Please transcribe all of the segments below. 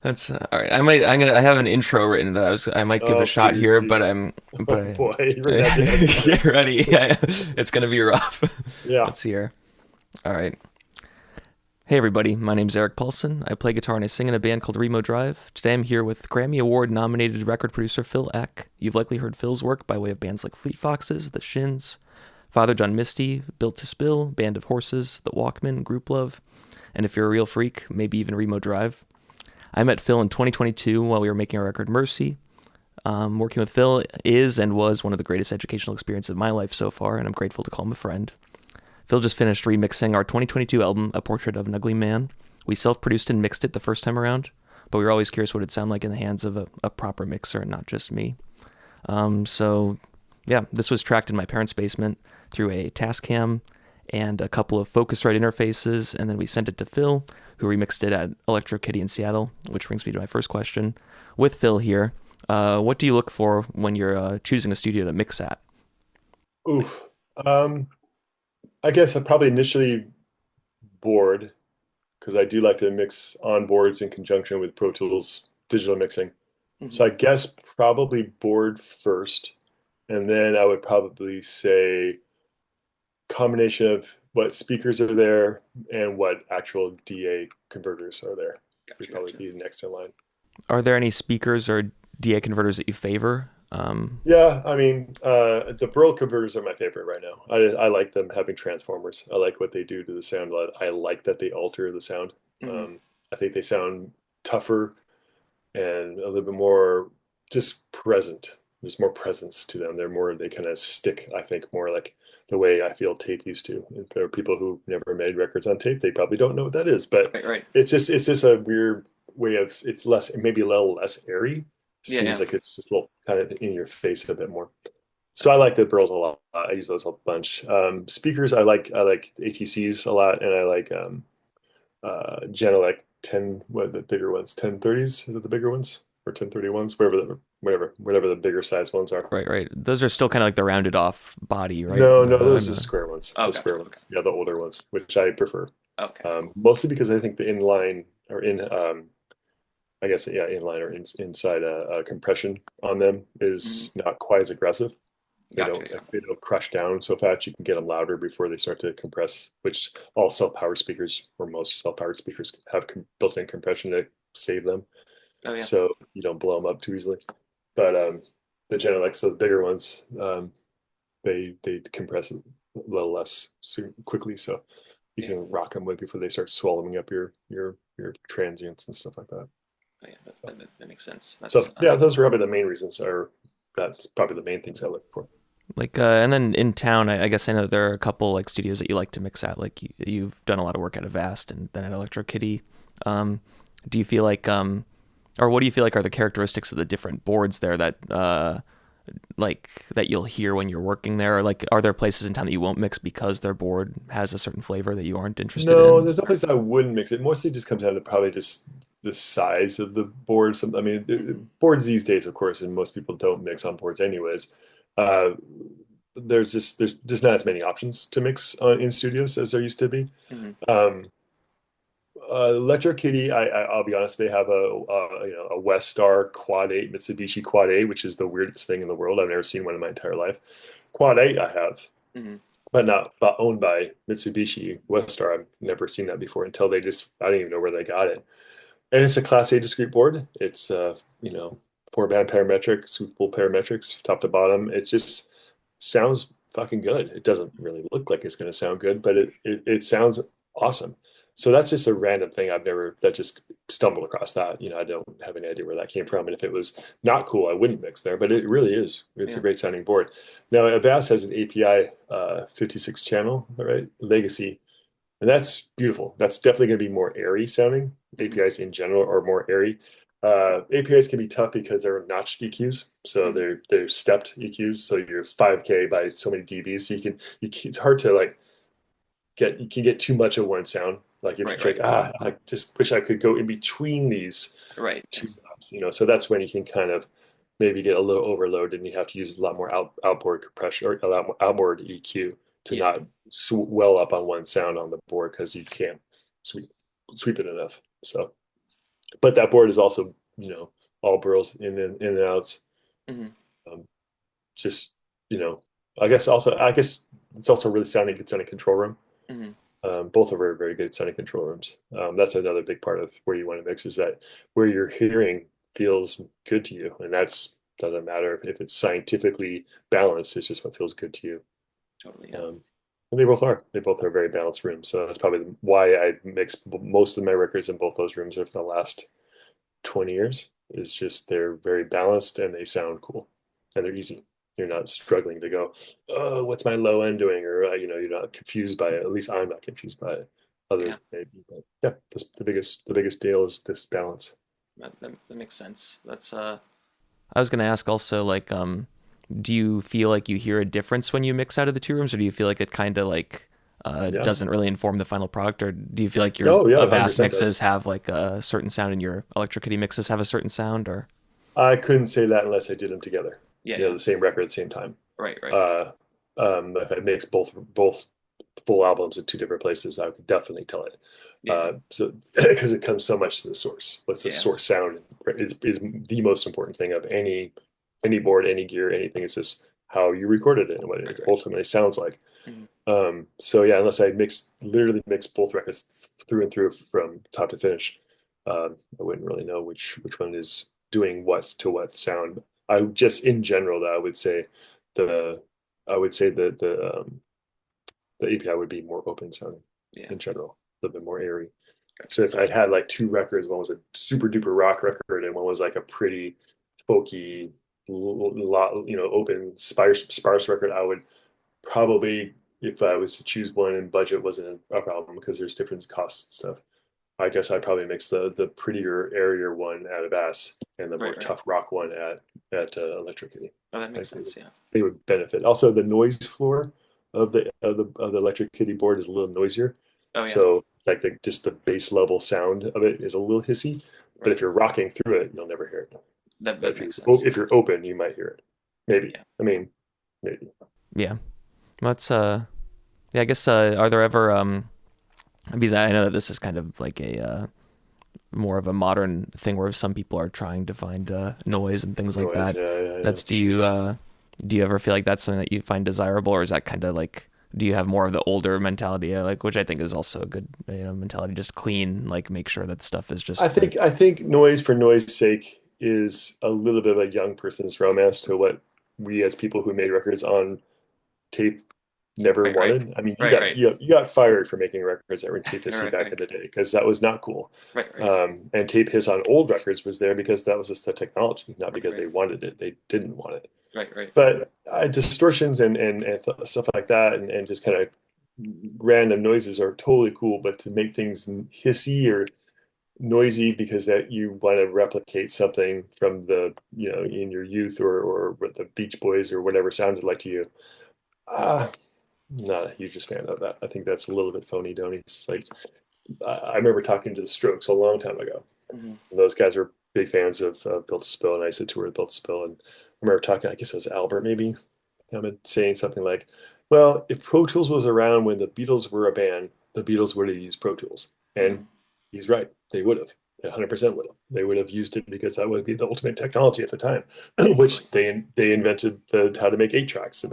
That's all right. I have an intro written that I might give a Oh, shot please here, but do. I'm, but Oh I, boy, we're gonna have to edit get this. ready. Yeah, it's gonna be rough. Yeah. Let's hear. All right. Hey everybody, my name's Eric Paulson. I play guitar and I sing in a band called Remo Drive. Today I'm here with Grammy Award nominated record producer Phil Eck. You've likely heard Phil's work by way of bands like Fleet Foxes, The Shins, Father John Misty, Built to Spill, Band of Horses, The Walkmen, Group Love, and if you're a real freak, maybe even Remo Drive. I met Phil in 2022 while we were making our record Mercy. Working with Phil is and was one of the greatest educational experiences of my life so far, and I'm grateful to call him a friend. Phil just finished remixing our 2022 album, A Portrait of an Ugly Man. We self-produced and mixed it the first time around, but we were always curious what it'd sound like in the hands of a proper mixer and not just me. Yeah, this was tracked in my parents' basement through a Tascam and a couple of Focusrite interfaces, and then we sent it to Phil, who remixed it at Electro Kitty in Seattle, which brings me to my first question. With Phil here, what do you look for when you're choosing a studio to mix at? Oof. I guess I'm probably initially bored because I do like to mix on boards in conjunction with Pro Tools digital mixing. Mm-hmm. So I guess probably board first, and then I would probably say combination of what speakers are there and what actual DA converters are there would Gotcha, probably gotcha. be next in line. Are there any speakers or DA converters that you favor? Yeah, I mean, the Burl converters are my favorite right now. I like them having transformers. I like what they do to the sound. I like that they alter the sound. Mhm. I think they sound tougher and a little bit more just present. There's more presence to them. They kind of stick, I think, more like the way I feel tape used to. And there are people who never made records on tape. They probably don't know what that is, but Right, right. it's just a weird way of it's less maybe a little less airy. Yeah, Seems yeah. like it's just a little kind of in your face a bit more. So I like the Burls a lot. I use those a bunch. Speakers, I like ATCs a lot, and I like Genelec 10, what the bigger ones, 1030s, is it the bigger ones? Or 1031s, whatever the bigger size ones are. Right, right. Those are still kind of like the rounded off body, right? No, no, The, those are the square ones. Oh, The gotcha. square Okay. ones. Yeah, the older ones, which I prefer. Okay, cool. Mostly because I think the inline or in I guess yeah, inline or inside compression on them Hmm. is not quite as aggressive. They Gotcha. don't Yeah. they don't crush down so fast. You can get them louder before they start to compress, which all self-powered speakers or most self-powered speakers have built-in compression to save them, Oh, yeah. so you don't blow them up too easily. But the Genelecs, those bigger ones, they compress a little less quickly, so you Yeah. can rock them way before they start swallowing up your transients and stuff like that. Oh, yeah. That makes sense. That's So yeah, those are probably the main reasons. Are That's probably the main things I look for. like, and then in town, I guess I know there are a couple like studios that you like to mix at. Like you've done a lot of work at Avast and then at Electro Kitty. Um, do you feel like, or what do you feel like are the characteristics of the different boards there that, like that you'll hear when you're working there? Or like, are there places in town that you won't mix because their board has a certain flavor that you aren't interested No, in? there's no place I wouldn't mix it. Mostly just comes down to probably just the size of the board. I mean, Mm-hmm. boards these days, of course, and most people don't mix on boards anyways. Uh, there's just not as many options to mix in studios as there used to be. Mm-hmm. Um, Electro Kitty, I'll be honest, they have a West Star Quad 8 Mitsubishi Quad 8, which is the weirdest thing in the world. I've never seen one in my entire life. Quad 8 I have, Mm-hmm. but not owned by Mitsubishi Westar. I've never seen that before until I didn't even know where they got it. And it's a Class A discrete board. It's 4-band parametric, sweepable parametrics, top to bottom. It just sounds fucking good. It doesn't really look like it's going to sound good, but it sounds awesome. So that's just a random thing that just stumbled across that. I don't have any idea where that came from. And if it was not cool, I wouldn't mix there, but it really is. It's a Yeah. great sounding board. Now, Avast has an API 56 channel, right? Legacy, and that's beautiful. That's definitely going to be more airy sounding. Mm-hmm. APIs in general are more airy. APIs can be tough because they're notched EQs, so Mm-hmm. they're stepped EQs. So you're 5K by so many dBs. So it's hard to like you can get too much of one sound. Like if Right, you right, like, I just wish I could go in between these right. Yeah. two knobs. So that's when you can kind of maybe get a little overloaded and you have to use a lot more outboard compression or a lot more outboard EQ to Yeah. not swell up on one sound on the board because you can't sweep sweep it enough. So But that board is also, all burls in and outs. Hmm. Um, just, you know, I guess it's also really sounding good sounding control room. Hmm. Both are very, very good sounding control rooms. That's another big part of where you want to mix is that where you're hearing feels good to you. And that's doesn't matter if it's scientifically balanced, it's just what feels good to you. Totally. Yeah. Um, and they both are. They both are very balanced rooms. So that's probably why I mix most of my records in both those rooms over the last 20 years. Is just they're very balanced and they sound cool and they're easy. You're not struggling to go, oh, what's my low end doing? Or, you're not confused by it. At least I'm not confused by it. Others Yeah. maybe, but yeah, the biggest deal is this balance. That makes sense. I was gonna ask also, like, do you feel like you hear a difference when you mix out of the two rooms, or do you feel like it kind of like Yeah. doesn't really inform the final product, or do you feel like your No, yeah, Avast 100% does. mixes have like a certain sound and your Electric Kitty mixes have a certain sound, or I couldn't say that unless I did them together. yeah, yeah, The same record at the same time. right, right, Uh, if I mix both full albums in two different places, I could definitely tell it. yeah, So because it comes so much to the source. What's the yeah, source sound is the most important thing of any board, any gear, anything. It's just how you recorded it and what right, it right. ultimately sounds like. Hmm. So yeah, unless I literally mix both records through and through from top to finish, I wouldn't really know which one is doing what to what sound. I just in general, though, the I would say that the API would be more open sounding Yeah, in general, a little bit more airy. So gotcha. if I'd had like two records, one was a super duper rock record and one was like a pretty folky, open sparse record, I would probably, if I was to choose one and budget wasn't a problem because there's different costs and stuff, I guess I'd probably mix the prettier, airier one at a bass and the more Right, right. tough rock one at Electric Kitty. Oh, that I makes think sense. Yeah. they would benefit. Also, the noise floor of the Electric Kitty board is a little noisier, Oh, yeah. so like just the base level sound of it is a little hissy. But Right. if you're rocking through it, you'll never hear it. But That makes sense. if you're open, you might hear it. Maybe. Yeah. I mean, maybe. Yeah. That's yeah. I guess are there ever because I know that this is kind of like a more of a modern thing where some people are trying to find noise and things like Noise. that. Yeah, yeah, yeah. That's do you ever feel like that's something that you find desirable, or is that kind of like do you have more of the older mentality, like which I think is also a good mentality, just clean, like make sure that stuff is I just like think I think noise for noise sake is a little bit of a young person's romance to what we as people who made records on tape never right, right, wanted. I mean, you right, got right, you got fired for making records that were tape hissy right, back right, in the day because that was not cool. right, right, And tape hiss on old records was there because that was just the technology, not right, because right, they wanted it. They didn't want it. right, right, But distortions and stuff like that, and just kind of random noises are totally cool. But to make things hissy or noisy because that you want to replicate something from the in your youth or what the Beach Boys or whatever sounded like to you. Uh, Not a hugest fan of that. I think that's a little bit phony doney. It's like I remember talking to the Strokes a long time ago. hmm And those guys were big fans of Built to Spill, and I used to tour with Built to Spill. And I remember talking, I guess it was Albert maybe, saying something like, "Well, if Pro Tools was around when the Beatles were a band, the Beatles would have used Pro Tools." And hmm he's right. They would have. 100% would have. They would have used it because that would be the ultimate technology at the time, totally, which they invented how to make 8 tracks, and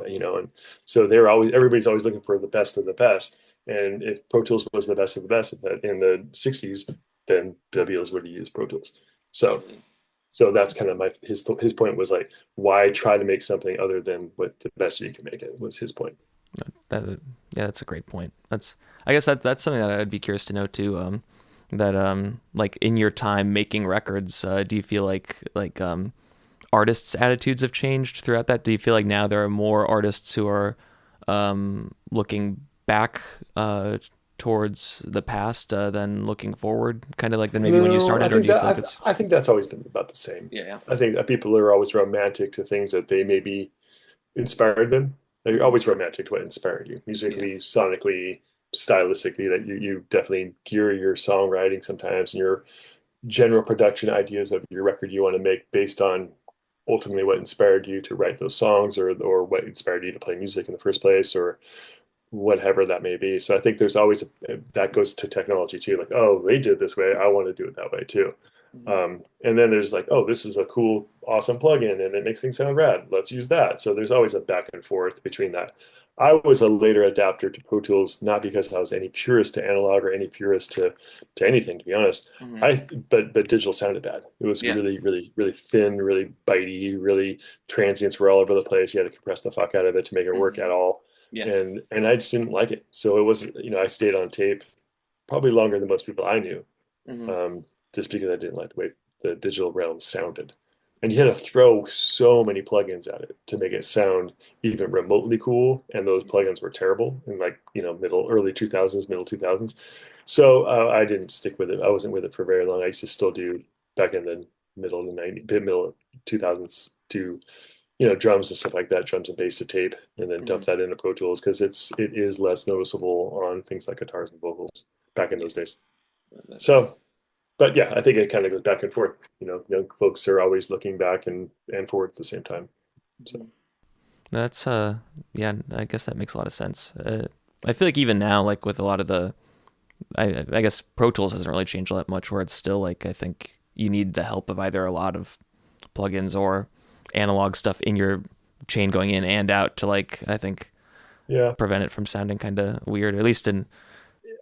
so everybody's always looking for the best of the best. And if Pro Tools was the best of the best in the '60s, then the Beatles would have used Pro Tools. So totally. so that's kind of his point was like, why try to make something other than what the best you can make it was his point. That yeah, that's a great point. That's I guess that's something that I'd be curious to know too. That like in your time making records, do you feel like artists' attitudes have changed throughout that? Do you feel like now there are more artists who are looking back towards the past than looking forward, kind of like than maybe when you No, started, or do you feel like it's I think that's always been about the same. yeah, yeah, I think that people are always romantic to things that they maybe inspired them. They're hmm, always romantic to what inspired you, yeah, musically, sonically, stylistically. That you definitely gear your songwriting sometimes and your general production ideas of your record you want to make based on ultimately what inspired you to write those songs or what inspired you to play music in the first place or whatever that may be. So I think there's always that goes to technology too. Like, oh, they did this way, I want to do it that way too. Hmm. And then there's like, oh, this is a cool, awesome plugin and it makes things sound rad. Let's use that. So there's always a back and forth between that. I was a later adapter to Pro Tools, not because I was any purist to analog or any purist to anything, to be honest. Hmm. But digital sounded bad. It was Yeah. really, really, really thin, really bitey, really transients were all over the place. You had to compress the fuck out of it to make it work at Hmm. all. Yeah. And I just didn't like it. So it was, I stayed on tape probably longer than most people I knew, Hmm. um, just because I didn't like the way the digital realm sounded. And you had to throw so many plugins at it to make it sound even remotely cool. And those plugins were terrible in like, early 2000s, middle 2000s. So I didn't stick with it. I wasn't with it for very long. I used to still do back in the middle of the 90s, middle 2000s do, drums and stuff like that, drums and bass to tape, and then dump Hmm. that into Pro Tools because it is less noticeable on things like guitars and vocals back in Yeah. those days. That is. So, but yeah, I think it kind of goes back and forth. Young folks are always looking back and forward at the same time. So Mhm. That's yeah, I guess that makes a lot of sense. I feel like even now, like with a lot of I guess Pro Tools hasn't really changed all that much. Where it's still like I think you need the help of either a lot of plugins or analog stuff in your chain going in and out to like I think yeah, prevent it from sounding kind of weird. At least in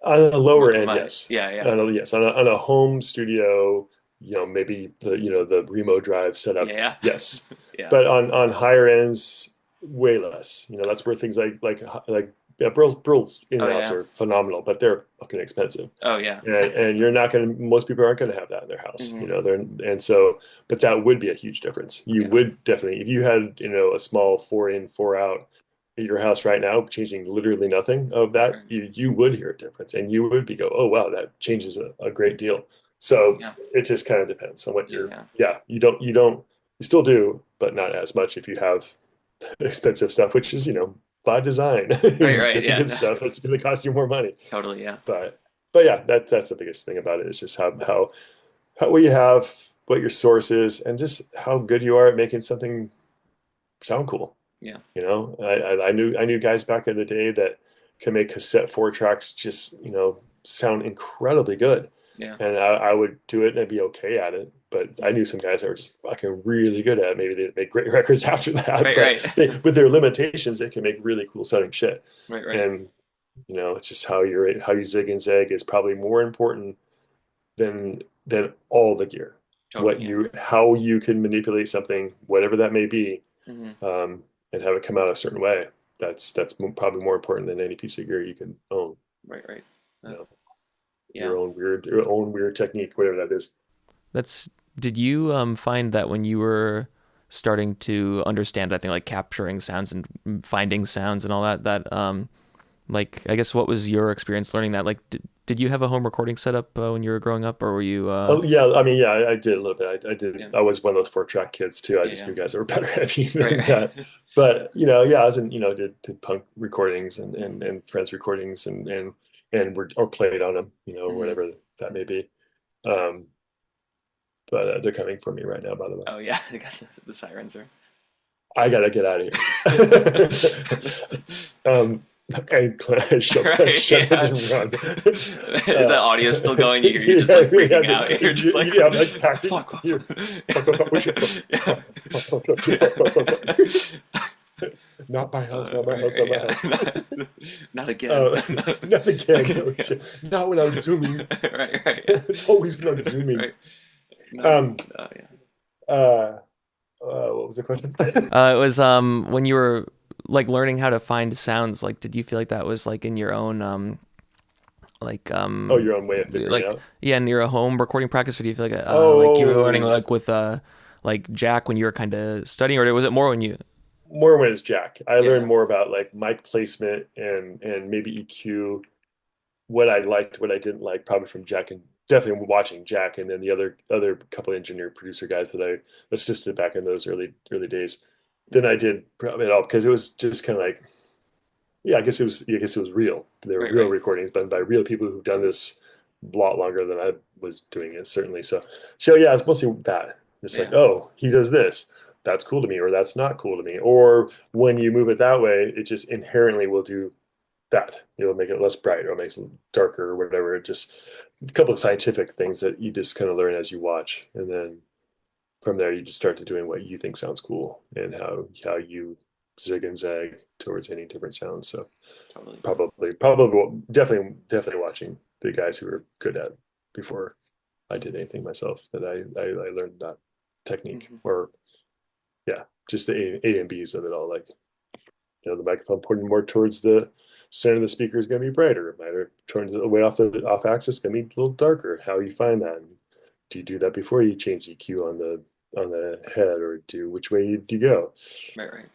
on a lower end, my yes. yeah, yeah, Yes, on a home studio, maybe the Remo Drive setup, yeah, yes. yeah, But on higher ends, way less. That's where things like yeah, Brill's in oh and outs yeah, are phenomenal, but they're fucking expensive. oh yeah, And you're not going to, most people aren't going to have that in their house, hmm, and so, but that would be a huge difference. You yeah, would definitely, if you had, a small 4 in, 4 out at your house right now, changing literally nothing of that, right, you would hear a difference and you would oh, wow, that changes a great deal. So yeah, it just kind of depends on what yeah, yeah, you still do, but not as much if you have expensive stuff, which is, by design, right, right, get the yeah, good no, stuff. It's going to cost you more money. totally, yeah, But yeah, that's the biggest thing about it is just how what you have, what your source is, and just how good you are at making something sound cool. yeah, I knew guys back in the day that can make cassette 4 tracks just sound incredibly good, yeah, and I would do it and I'd be okay at it. But I knew some guys that were just fucking really good at it. Maybe they make great records after that, right, but right, with their limitations, they can make really cool sounding shit. right, right, And it's just how you zig and zag is probably more important than all the gear. totally, yeah, How you can manipulate something, whatever that may be, hmm, and have it come out a certain way. That's probably more important than any piece of gear you can own. right, right, You uh, know, yeah. your own weird technique, whatever that is. That's did you find that when you were starting to understand I think like capturing sounds and finding sounds and all that like I guess what was your experience learning that like did you have a home recording setup when you were growing up or were you Oh yeah, I mean, yeah, I did a little bit. I did. yeah, I was one of those 4 track kids too. I yeah, just yeah, knew guys that were better at me right, than that. right. But yeah, I was in, did punk recordings Hmm. and friends recordings and or played on them, or Hmm. whatever that may be. Um, but they're coming for me right now, by the way. Oh yeah, I got the sirens are I gotta get out of here. And right, shut it yeah. and run. The Uh, audio is still going. You're just like yeah, freaking out. You're just like, I'm like packing. fuck, fuck, You, fuck. Yeah. not my house, not my Right, house, not right, my yeah. house. Not again. Not again. No Yeah. shit. Not when I'm zooming. Right, right, yeah. It's always when I'm zooming. Right. No. Um, Oh yeah. uh, what was the question? It was when you were like learning how to find sounds. Like, did you feel like that was like in your own like Oh, your own way of figuring it like out. yeah, near a home recording practice, or do you feel like you were learning Oh, like with like Jack when you were kind of studying, or was it more when you? more when it's Jack. I learned Yeah. more about like mic placement and maybe EQ, what I liked, what I didn't like, probably from Jack and definitely watching Jack and then the other couple engineer producer guys that I assisted back in those early days than I did probably at all because it was just kind of like yeah, I guess it was real. They were Right. real Right. recordings, but by real people who've done this a lot longer than I was doing it, certainly. So yeah, it's mostly that. It's like, Yeah. oh, he does this. That's cool to me, or that's not cool to me. Or when you move it that way, it just inherently will do that. It'll make it less bright or makes it darker or whatever. It just a couple of scientific things that you just kind of learn as you watch, and then from there you just start to doing what you think sounds cool and how you zig and zag towards any different sounds. So Totally. probably definitely watching the guys who were good at it before I did anything myself, that I learned that technique. Or yeah, just the A and B's of it all. Like, the microphone pointing more towards the center of the speaker is going to be brighter. It might turn way off axis, going to be a little darker. How you find that? And do you do that before you change EQ on the head, or which way do you go? Right.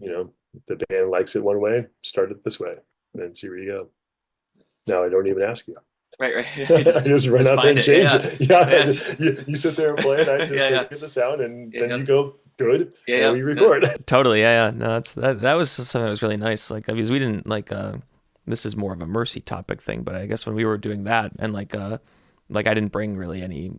If the band likes it one way, start it this way, and then see where you go. Now I don't even ask you. Right. I just run out there and change it. Yeah, Yeah. you sit there and play, and I just look at the sound, and then you go good, and we record. Totally. Yeah. No, that was something that was really nice. Like, because we didn't this is more of a Mercy topic thing, but I guess when we were doing that, and I didn't bring really any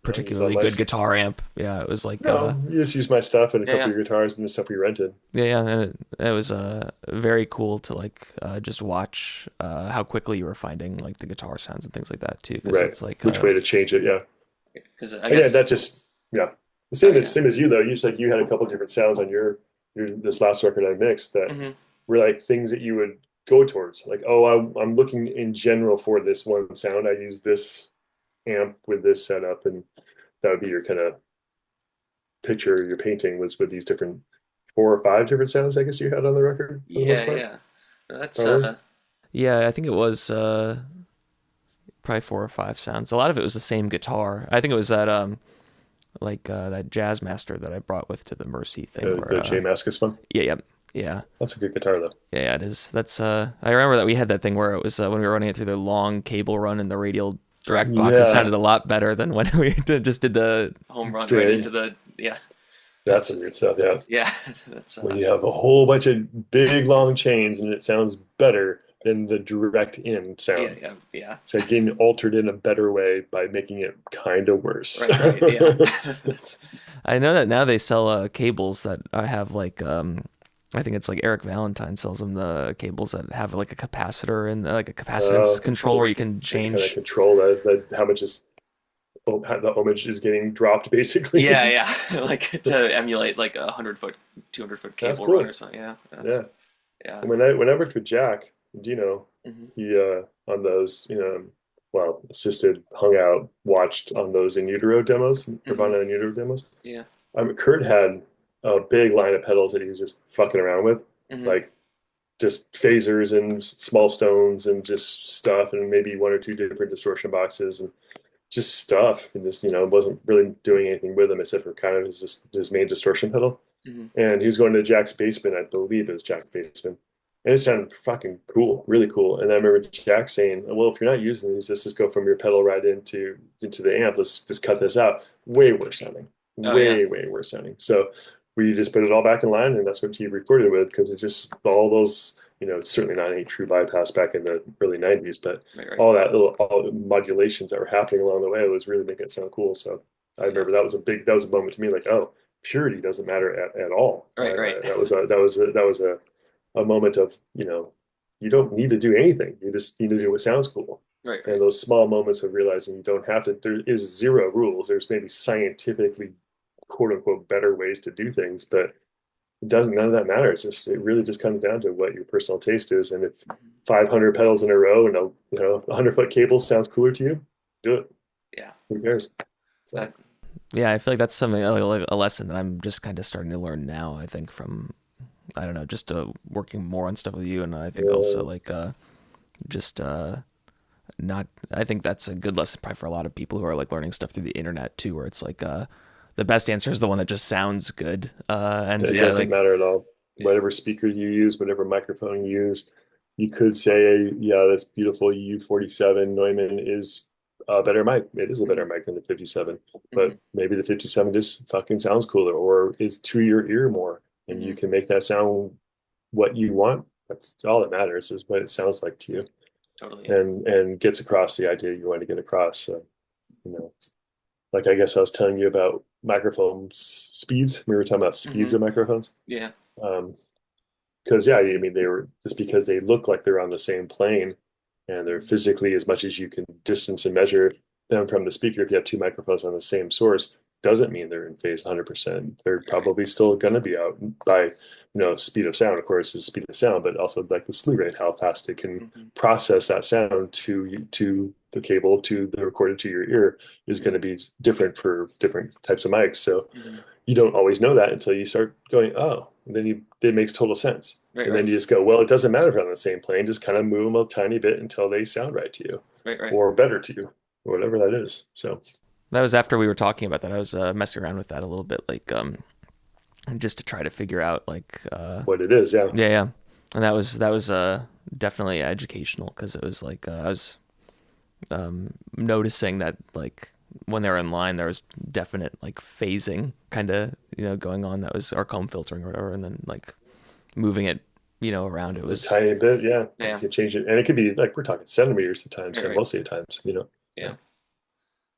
particularly good guitar amp. Yeah, it was like no, you just use my stuff and a couple of your guitars and the stuff we rented. Yeah, and it was very cool to just watch how quickly you were finding like the guitar sounds and things like that too. Because it's like which way to change it. Yeah, because I guess that just the same as you though. You had a couple different sounds on your this last record I mixed that were like things that you would go towards. Like, oh, I'm looking in general for this one sound. I use this amp with this setup, and that would be your kind of picture you're painting, was with these different 4 or 5 different sounds I guess you had on the record for the most part. That's I think it was probably 4 or 5 sounds. A lot of it was the same guitar. I think it was that that Jazz Master that I brought with to the Mercy thing, the J Mascis one. Yeah, that's a good guitar though. Yeah, it is. That's I remember that we had that thing where it was when we were running it through the long cable run in the radial direct box. It sounded a lot better than when we just did the home run straight into the That's some good stuff. Yeah, that's when you have a whole bunch of big long chains and it sounds better than the direct in sound. Yeah. It's like getting altered in a better way by making it kind of worse. Right. Yeah. I know that now they sell cables that have I think it's like Eric Valentine sells them, the cables that have like a capacitor and like a capacitance control where you can change. Kind of control that how much is the ohmage is getting dropped basically. Yeah. Like to emulate like 100-foot, 200-foot cable run or something. Yeah. When I worked with Jack, Dino, he on those, assisted, hung out, watched on those in utero demos, Nirvana in utero demos. Yeah. Kurt had a big line of pedals that he was just fucking around with, like just phasers and small stones and just stuff, and maybe 1 or 2 different distortion boxes and just stuff, and just wasn't really doing anything with them except for kind of his main distortion pedal. And he was going to Jack's basement, I believe it was Jack's basement, and it sounded fucking cool, really cool. And I remember Jack saying, well, if you're not using these, let's just go from your pedal right into the amp, let's just cut this out. Way worse sounding. Way worse sounding. So we just put it all back in line, and that's what he recorded with, because it just all those, certainly not any true bypass back in the early 90s, but all the modulations that were happening along the way was really making it sound cool. So I remember that was a moment to me, like, oh, purity doesn't matter at all. Right. That was a moment of, you don't need to do anything. You just need to do what sounds cool. Right. And those small moments of realizing you don't have to, there is zero rules. There's maybe scientifically quote unquote better ways to do things, but none of that matters. It really just comes down to what your personal taste is. And if 500 pedals in a row and a 100-foot cable sounds cooler to you, do it. Yeah. Who cares? So. I feel like that's something like a lesson that I'm just kind of starting to learn now. I think from, I don't know, just working more on stuff with you, and I think also not. I think that's a good lesson probably for a lot of people who are like learning stuff through the internet too, where it's like the best answer is the one that just sounds good. And it doesn't matter at all. Whatever speaker you use, whatever microphone you use, you could say, yeah, that's beautiful. U47 Neumann is a better mic. It is a better mic than the 57, but maybe the 57 just fucking sounds cooler or is to your ear more, and you can make that sound what you want. That's all that matters, is what it sounds like to you. Totally. And gets across the idea you want to get across. So, like I guess I was telling you about microphone speeds. We were talking about speeds of microphones. Yeah. Because they were, just because they look like they're on the same plane and they're physically, as much as you can distance and measure them from the speaker, if you have two microphones on the same source, doesn't mean they're in phase 100%. They're probably still going to be out by, speed of sound. Of course, is speed of sound, but also like the slew rate, how fast it can process that sound to the cable to the recorder to your ear is going to be different for different types of mics. So you don't always know that until you start going, oh, and then it makes total sense. And then you just go, well, it doesn't matter if they're on the same plane. Just kind of move them a tiny bit until they sound right to you, or better to you, or whatever that is. So that was after we were talking about that. I was messing around with that a little bit, like just to try to figure out like what it is. Yeah. And that was definitely educational, because it was like I was noticing that like when they were in line, there was definite like phasing kind of going on. That was our comb filtering or whatever, and then like moving it around, it was a tiny bit. Yeah. Yeah. You can change it, and it could be like, we're talking centimeters at times, so most of the times, Yeah.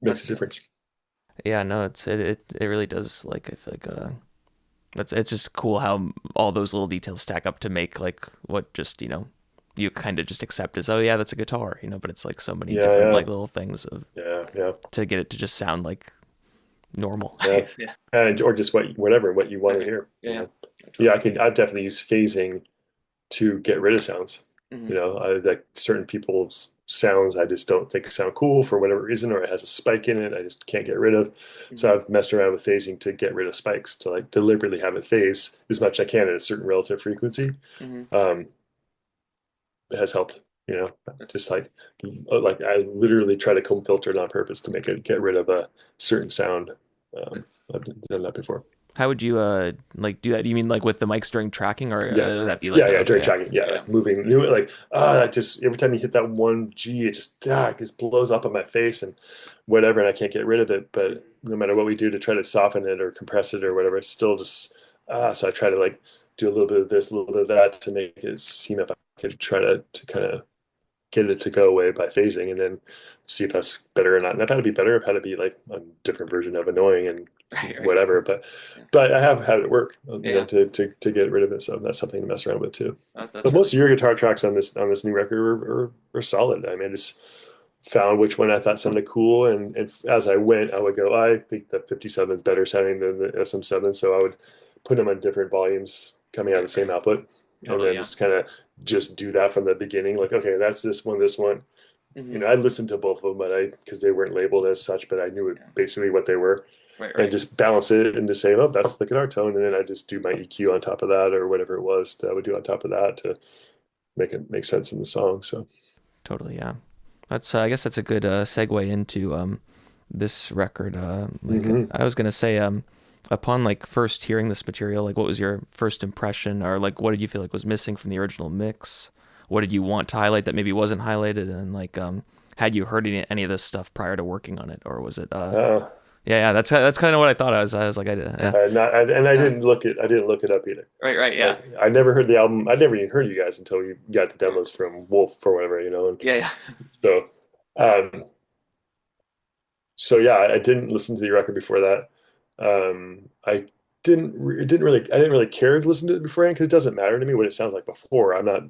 Makes a difference. Yeah, no, it really does. Like, I feel like it's just cool how all those little details stack up to make like what just you kind of just accept as, oh yeah, that's a guitar, but it's like so many different like little things of to get it to just sound like normal. And or just what you want to hear. I've definitely used phasing to get rid of sounds. Like certain people's sounds I just don't think sound cool for whatever reason, or it has a spike in it I just can't get rid of. So I've messed around with phasing to get rid of spikes, to like deliberately have it phase as much as I can at a certain relative frequency. It has helped, just like I literally try to comb filter it on purpose to make it get rid of a certain sound. I've done that before. How would you like do that? You mean like with the mics during tracking, or that be like during tracking, like moving, like that just every time you hit that one G, it just blows up on my face and whatever, and I can't get rid of it. But no matter what we do to try to soften it or compress it or whatever, it's still just so I try to like do a little bit of this, a little bit of that to make it seem if I could try to kind of get it to go away by phasing, and then see if that's better or not. And I've had to be better. I've had to be like a different version of annoying and whatever, but I have had it work, to get rid of it. So that's something to mess around with too. But most of your guitar tracks on this new record are solid. I mean, I just found which one I thought sounded cool, and as I went, I would go, I think the 57 is better sounding than the SM7, so I would put them on different volumes coming out of the same output. Totally, and then just kind of just do that from the beginning. Like, okay, that's this one. I listened to both of them, because they weren't labeled as such, but I knew basically what they were. And just balance it and just say, oh, that's the guitar tone. And then I just do my EQ on top of that, or whatever it was that I would do on top of that to make it make sense in the song. So totally. Yeah. That's, I guess that's a good segue into this record. I was going to say, upon like first hearing this material, like what was your first impression, or like what did you feel like was missing from the original mix? What did you want to highlight that maybe wasn't highlighted? And like, had you heard any of this stuff prior to working on it, or was it? That's kind of what I thought. I was like, I did. Yeah. I didn't look it up either. Right. Yeah. I never heard the album. I never even heard you guys until you got the demos from Wolf or whatever, And, So, I didn't listen to the record before that. I didn't really care to listen to it beforehand, because it doesn't matter to me what it sounds like before. I'm not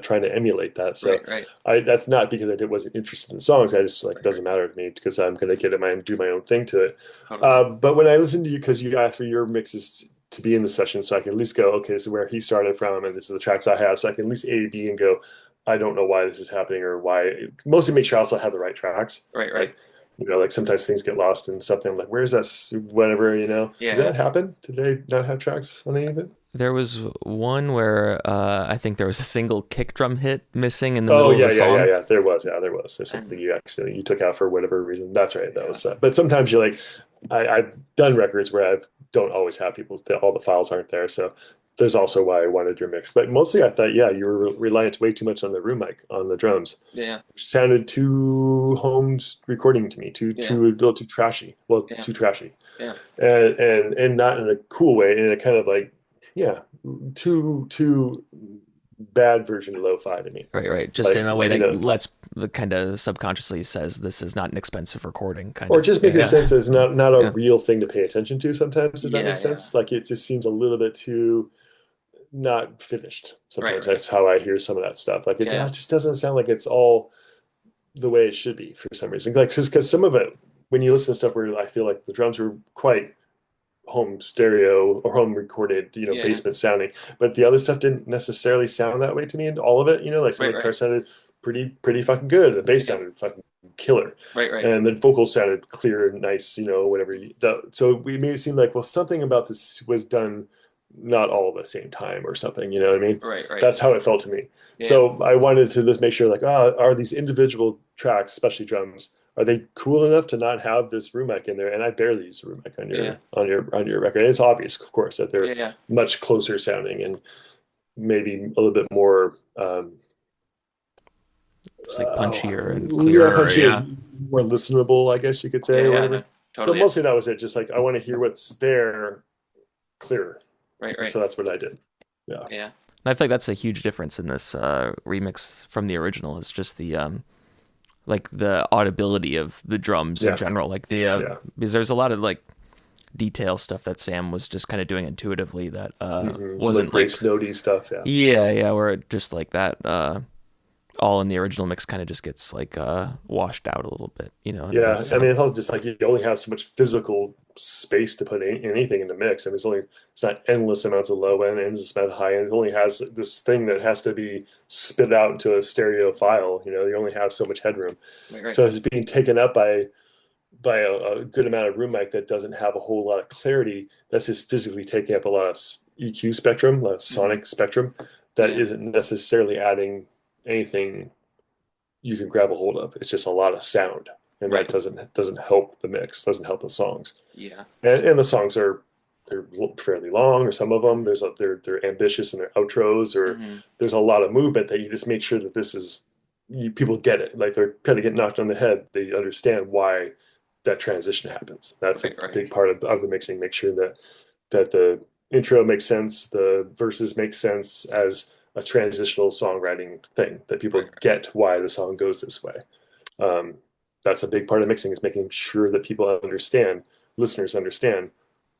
trying to emulate that. So that's not because I wasn't interested in songs. I just like, it doesn't matter to me, because I'm going to get it do my own thing to it. But when I listened to you, because you asked for your mixes to be in the session, so I can at least go, okay, this is where he started from, and this is the tracks I have. So I can at least A, B, and go, I don't know why this is happening, or why. Mostly make sure I also have the right tracks. Right. Like sometimes things get lost in something. I'm like, where's that? Whatever, Yeah. Did that happen? Did they not have tracks on any of it? There was one where I think there was a single kick drum hit missing in the middle of the song. Yeah. There was. There's something you took out for whatever reason. That's right. That was. But sometimes you're like, I've done records where I don't always have all the files aren't there. So there's also why I wanted your mix. But mostly I thought, you were reliant way too much on the room mic on the drums. Yeah. Which sounded too home recording to me, a little too trashy. Well, too trashy. Yeah. And not in a cool way, in a kind of like, too bad version of lo-fi to me. Right. Just like, in a way that kind of subconsciously says this is not an expensive recording, kind or of. just making sense that it's not a real thing to pay attention to sometimes, if that makes sense. Like it just seems a little bit too not finished. Right, Sometimes right. that's how I hear some of that stuff. Like Yeah. it just doesn't sound like it's all the way it should be for some reason. Like just because some of it, when you listen to stuff where I feel like the drums were quite home stereo or home recorded, Yeah. basement sounding, but the other stuff didn't necessarily sound that way to me. And all of it, like some Right, of the right. guitars sounded pretty fucking good. The bass Yeah. sounded fucking killer, Right, right. and the vocals sounded clear and nice. Whatever. So we made it seem like, well, something about this was done not all at the same time or something. You know what I mean? Right, right. That's how it felt to me. Yeah. So I wanted to just make sure, like, are these individual tracks, especially drums, are they cool enough to not have this room mic in there? And I barely use a room mic on Yeah. your record. And it's obvious, of course, that they're Yeah. Yeah. much closer sounding and maybe a little bit more, Just like punchier and yeah, clearer. punchy Yeah. and more listenable, I guess you could say, Yeah. or Yeah. No, whatever. But totally. Yeah. mostly that was it. Just like I want to hear what's there clearer. Right, right. So that's what I did. Yeah. Yeah. And I feel like that's a huge difference in this remix from the original. Is just the like the audibility of the drums in Yeah. general. Like the Yeah. because there's a lot of like detail stuff that Sam was just kind of doing intuitively that Like wasn't like race notey stuff. Yeah. yeah, where it just like that all in the original mix kind of just gets like washed out a little bit, and Yeah, it's I mean, it's all just like you only have so much physical space to put anything in the mix. I mean, it's not endless amounts of low end, endless amount of high end. It only has this thing that has to be spit out into a stereo file. You only have so much headroom, right, right. so it's being taken up by a good amount of room mic that doesn't have a whole lot of clarity. That's just physically taking up a lot of EQ spectrum, a lot of Hmm. sonic spectrum that Yeah. isn't necessarily adding anything you can grab a hold of. It's just a lot of sound, and that Right. doesn't help the mix, doesn't help the songs. Yeah. And the songs they're fairly long, or some of them they're ambitious in their outros, or Hmm. there's a lot of movement that you just make sure that people get it. Like they're kind of get knocked on the head. They understand why that transition happens. That's a Right, right. big part of the mixing. Make sure that the intro makes sense, the verses make sense as a transitional songwriting thing, that people Right, right. get why the song goes this way. Um, that's a big part of mixing, is making sure that people understand, listeners understand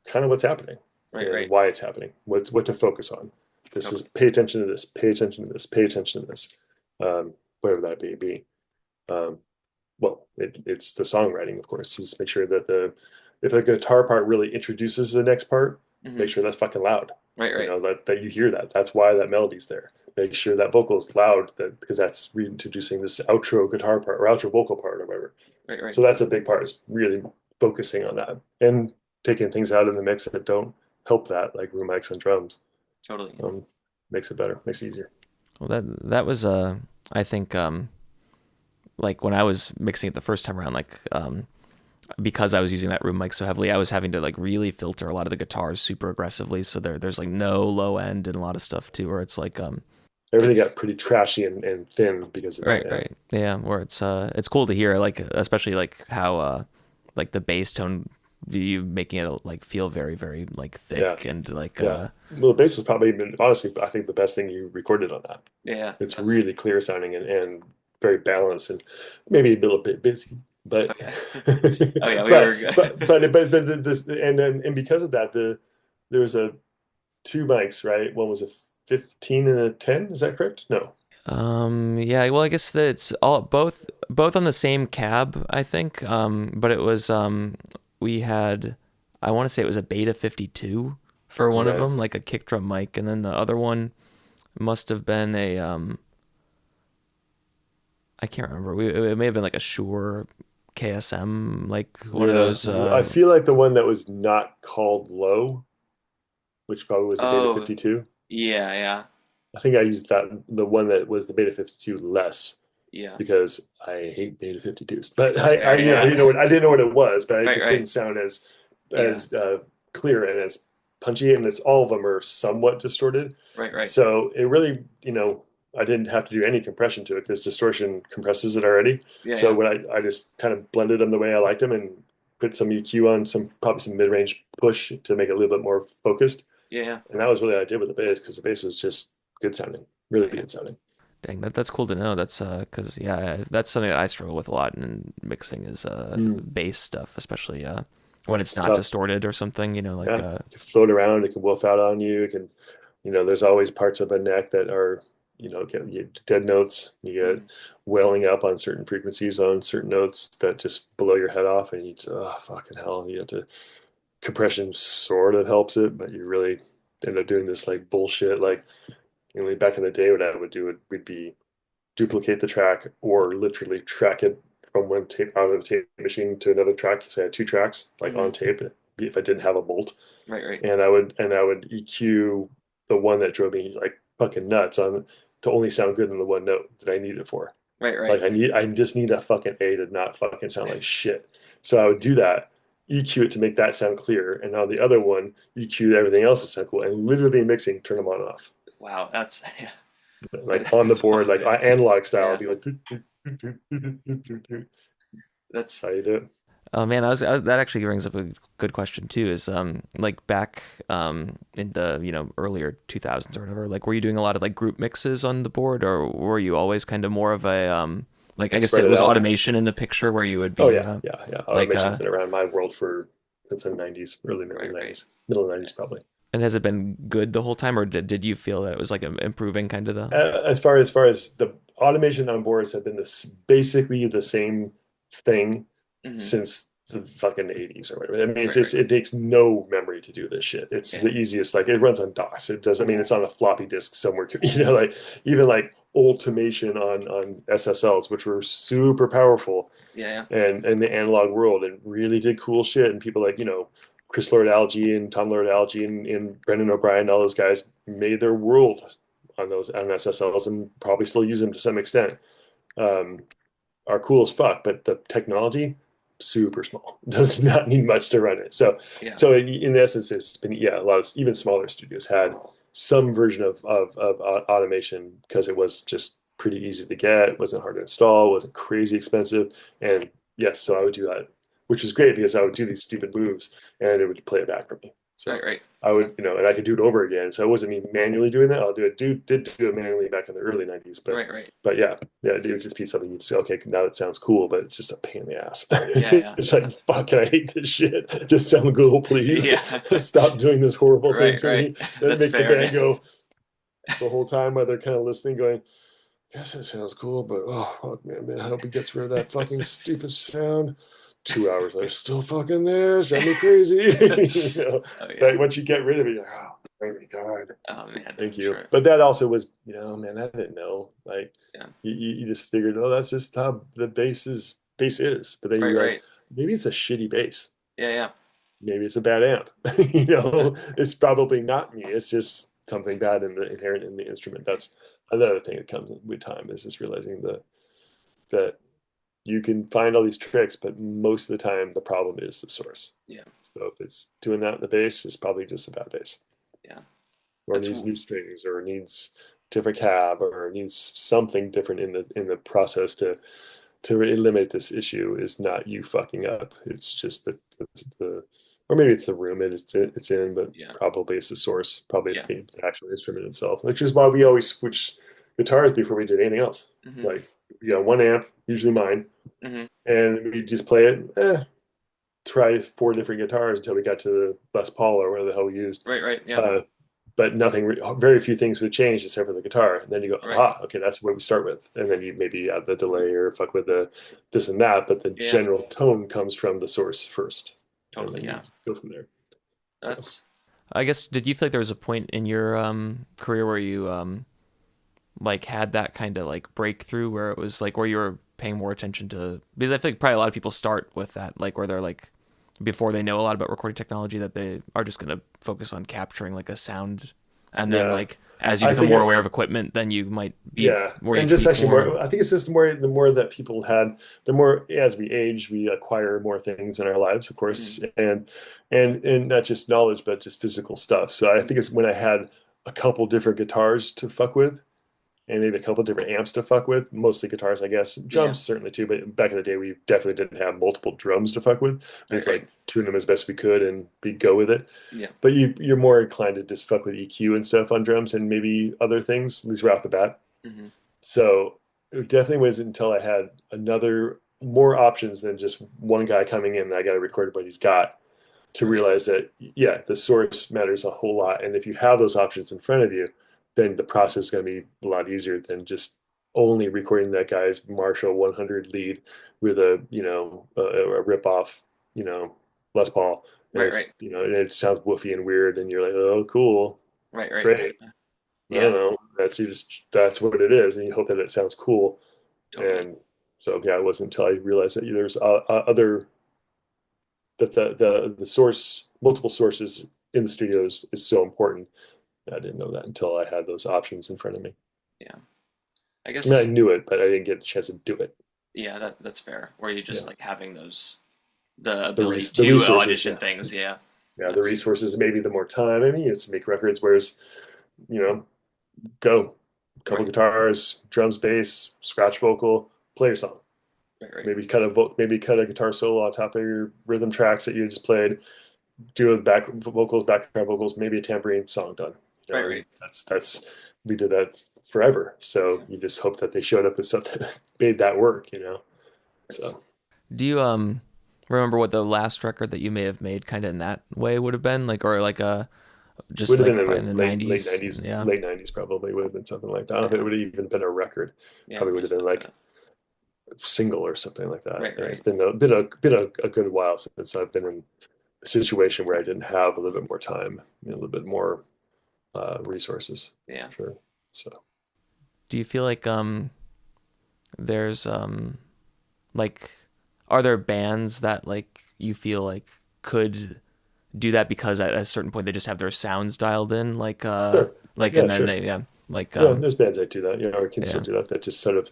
kind of what's happening Right, and right. why it's happening, what to focus on. This is Totally. pay attention to this, pay attention to this, pay attention to this, whatever that may be. Um, well, it's the songwriting, of course. You just make sure that if the guitar part really introduces the next part, Hmm. make sure that's fucking loud. Right, right. That you hear that. That's why that melody's there. Make sure that vocal is loud, because that's reintroducing this outro guitar part or outro vocal part or whatever. Right, right. So that's a big part, is really focusing on that and taking things out in the mix that don't help that, like room mics and drums. Totally. Makes it better, makes it easier. Well, that was I think like when I was mixing it the first time around, like because I was using that room mic so heavily, I was having to like really filter a lot of the guitars super aggressively. So there's like no low end and a lot of stuff too, where it's like Everything it's got pretty trashy and thin because of that. right, Yeah. right, yeah, where it's cool to hear, like especially like how like the bass tone, you making it like feel very very like Yeah. thick and like Yeah. Well, the bass has probably been, honestly, I think the best thing you recorded on that. yeah, It's that's really clear sounding and very balanced, and maybe a little bit busy, oh but yeah. Oh yeah, we but were but this and because of that, there was a two mics, right? One was a 15 and a 10. Is that correct? No. yeah, well I guess that it's all both on the same cab, I think, but it was we had, I want to say it was a Beta 52 for one of Right. them, like a kick drum mic, and then the other one must have been a I can't remember. It may have been like a Shure KSM, like one of Yeah. those. I feel like the one that was not called low, which probably was a Beta Oh, 52. yeah, yeah, I think I used the one that was the Beta 52 less, yeah. because I hate Beta 52s. But That's fair. I Yeah. didn't know what it was, but it Right, just right. didn't sound as Yeah. clear and as punchy, and it's all of them are somewhat distorted. Right, right. So it really, I didn't have to do any compression to it, because distortion compresses it already. Yeah, So yeah, when I just kind of blended them the way I liked them, and put some EQ on, probably some mid-range push to make it a little bit more focused. yeah, yeah. And that was really what I did with the bass, because the bass was just good sounding, really Yeah. good sounding. Dang, that's cool to know. That's because yeah, that's something that I struggle with a lot in mixing is Mm. bass stuff, especially when it's It's not tough. distorted or something. Like Yeah, it can float around. It can wolf out on you. It can There's always parts of a neck that are, you get dead notes, you get Mhm. wailing up on certain frequencies on certain notes that just blow your head off, and you just, oh, fucking hell, you have to, compression sort of helps it, but you really end up doing this like bullshit. Like, back in the day, what I would do would be duplicate the track or literally track it from one tape out of the tape machine to another track. So I had two tracks like on Mhm. tape if I didn't have a bolt, Right, right. and I would EQ the one that drove me like fucking nuts on to only sound good in the one note that I need it for. Right, right. Like I just need that fucking A to not fucking sound like shit. So I would do that, EQ it to make that sound clear, and on the other one, EQ everything else to sound cool, and literally mixing, turn them on and off. Wow, that's yeah. Like on the board, like Totally. analog style, Yeah. it'd be like do, do, do, do, do, do, do, do. That's That's how you do it. Oh man, that actually brings up a good question too. Is like back in the earlier 2000s or whatever, like were you doing a lot of like group mixes on the board, or were you always kind of more of a like I guess Spread it it was out. automation in the picture where you would Oh be yeah, yeah, yeah. like Automation's been around my world for since the '90s, early middle right, right. '90s, middle of '90s probably. And has it been good the whole time, or did you feel that it was like improving kind of the As far as the automation on boards have been this basically the same thing hmm since the fucking '80s or whatever. I mean, right, right. it takes no memory to do this shit. It's Yeah. the easiest. Like it runs on DOS. It does. I mean, it's on a floppy disk somewhere. Like even like automation on SSLs, which were super powerful Yeah, yeah. and in the analog world and really did cool shit. And people like, Chris Lord Alge and Tom Lord Alge and Brendan O'Brien, all those guys made their world on those on SSLs and probably still use them to some extent. Um, are cool as fuck, but the technology super small. Does not need much to run it. So Yeah. so in essence, it's been a lot of even smaller studios had some version of automation because it was just pretty easy to get. It wasn't hard to install. It wasn't crazy expensive. And yes, so I would do that, which was great because I would do these stupid moves and it would play it back for me. Right, So right. I Okay. would, and I could do it over again. So it wasn't me manually doing that. I'll do it. Did do it manually back in the early '90s, Right, right. but yeah, it would just be something you'd say, okay, now it sounds cool, but it's just a pain in the ass. Yeah, yeah. It's like, fucking, I hate this shit. Just sound cool, please. Yeah. Stop doing this horrible thing Right, to right. me. That That's makes the fair. band go the whole time while they're kind of listening, going, yes, it sounds cool, but oh, fuck, man, I hope he gets rid of that fucking stupid sound. 2 hours later, still fucking there. It's driving me crazy. Oh yeah. But once you get rid of it, you're like, oh, thank me, God. Oh man, Thank you. sure. But that also was, man, I didn't know. Like, Yeah. you just figured, oh, that's just how the bass is. But then you Right, realize right. maybe it's a shitty bass. Yeah, yeah. Maybe it's a bad amp. It's probably not me. It's just something bad inherent in the instrument. That's another thing that comes with time is just realizing that you can find all these tricks, but most of the time the problem is the source. Yeah. So if it's doing that in the bass, it's probably just a bad bass Yeah. or That's needs new strings or needs different cab or needs something different in the process to eliminate this issue is not you fucking up. It's just the or maybe it's the room it's in, but yeah. probably it's the source. Probably it's Yeah. the actual instrument itself, which is why we always switch guitars before we did anything else. hmm Like one amp, usually mine, hmm and we just play it. Try four different guitars until we got to the Les Paul or whatever the hell we used. Right, right. Yeah. Uh, but nothing, very few things would change except for the guitar. And then you go, Right. aha, okay, that's where we start with. And then you maybe add the delay or fuck with the this and that, but the Yeah. general tone comes from the source first, and Totally. then you Yeah. go from there. So That's. I guess. Did you feel like there was a point in your career where you like had that kind of like breakthrough where it was like where you were paying more attention to, because I feel like probably a lot of people start with that, like where they're like before they know a lot about recording technology that they are just going to focus on capturing like a sound, and then yeah, like as you I become think more aware of equipment then you might be yeah, where you and just tweak actually more. more. I think it's just the more that people had, the more as we age, we acquire more things in our lives, of Mhm. course, and not just knowledge, but just physical stuff. So I think it's when I had a couple different guitars to fuck with, and maybe a couple different amps to fuck with. Mostly guitars, I guess. Yeah. Drums certainly too, but back in the day, we definitely didn't have multiple drums to fuck with. We Right, just right. like tune them as best we could and we go with it. Yeah. But you're more inclined to just fuck with EQ and stuff on drums and maybe other things, at least right off the bat. hmm So it definitely wasn't until I had another more options than just one guy coming in. I got to record what he's got. to realize that, yeah, the source matters a whole lot. And if you have those options in front of you, then the process is going to be a lot easier than just only recording that guy's Marshall 100 lead with a rip off, Les Paul. And Right, right, and it sounds woofy and weird. And you're like, oh, cool. right. Great. I Yeah, don't know. That's what it is. And you hope that it sounds cool. totally. And so, yeah, it wasn't until I realized that there's other that the source, multiple sources in the studios is so important. I didn't know that until I had those options in front of me. Yeah, I I mean, I guess. knew it, but I didn't get a chance to do it. Yeah, that's fair. Where you just Yeah, like having the the ability the to resources. audition Yeah, things. Yeah, yeah, the that's resources. Maybe the more time. I mean, it's to make records. Whereas, you know, go, couple right, guitars, drums, bass, scratch vocal, play your song. right. Maybe cut a guitar solo on top of your rhythm tracks that you just played. Do with background vocals, maybe a tambourine song done. And Right. that's we did that forever. So Yeah, you just hope that they showed up with something that made that work. it's So Do you remember what the last record that you may have made kind of in that way would have been like, or like just would have been like in probably in the the late 90s? '90s, Yeah, late '90s probably would have been something like that. I don't know if it yeah, would have even been a record. yeah. Probably would have Just been like like a single or something like that. right, And it's right. been a good while since I've been in a situation where I didn't have a little bit more time, a little bit more resources. Yeah. Sure. So. Do you feel like there's like are there bands that like you feel like could do that because at a certain point they just have their sounds dialed in Sure. like Yeah, and then sure. they like Yeah, there's bands that do that, or can still yeah, do that, that just sort of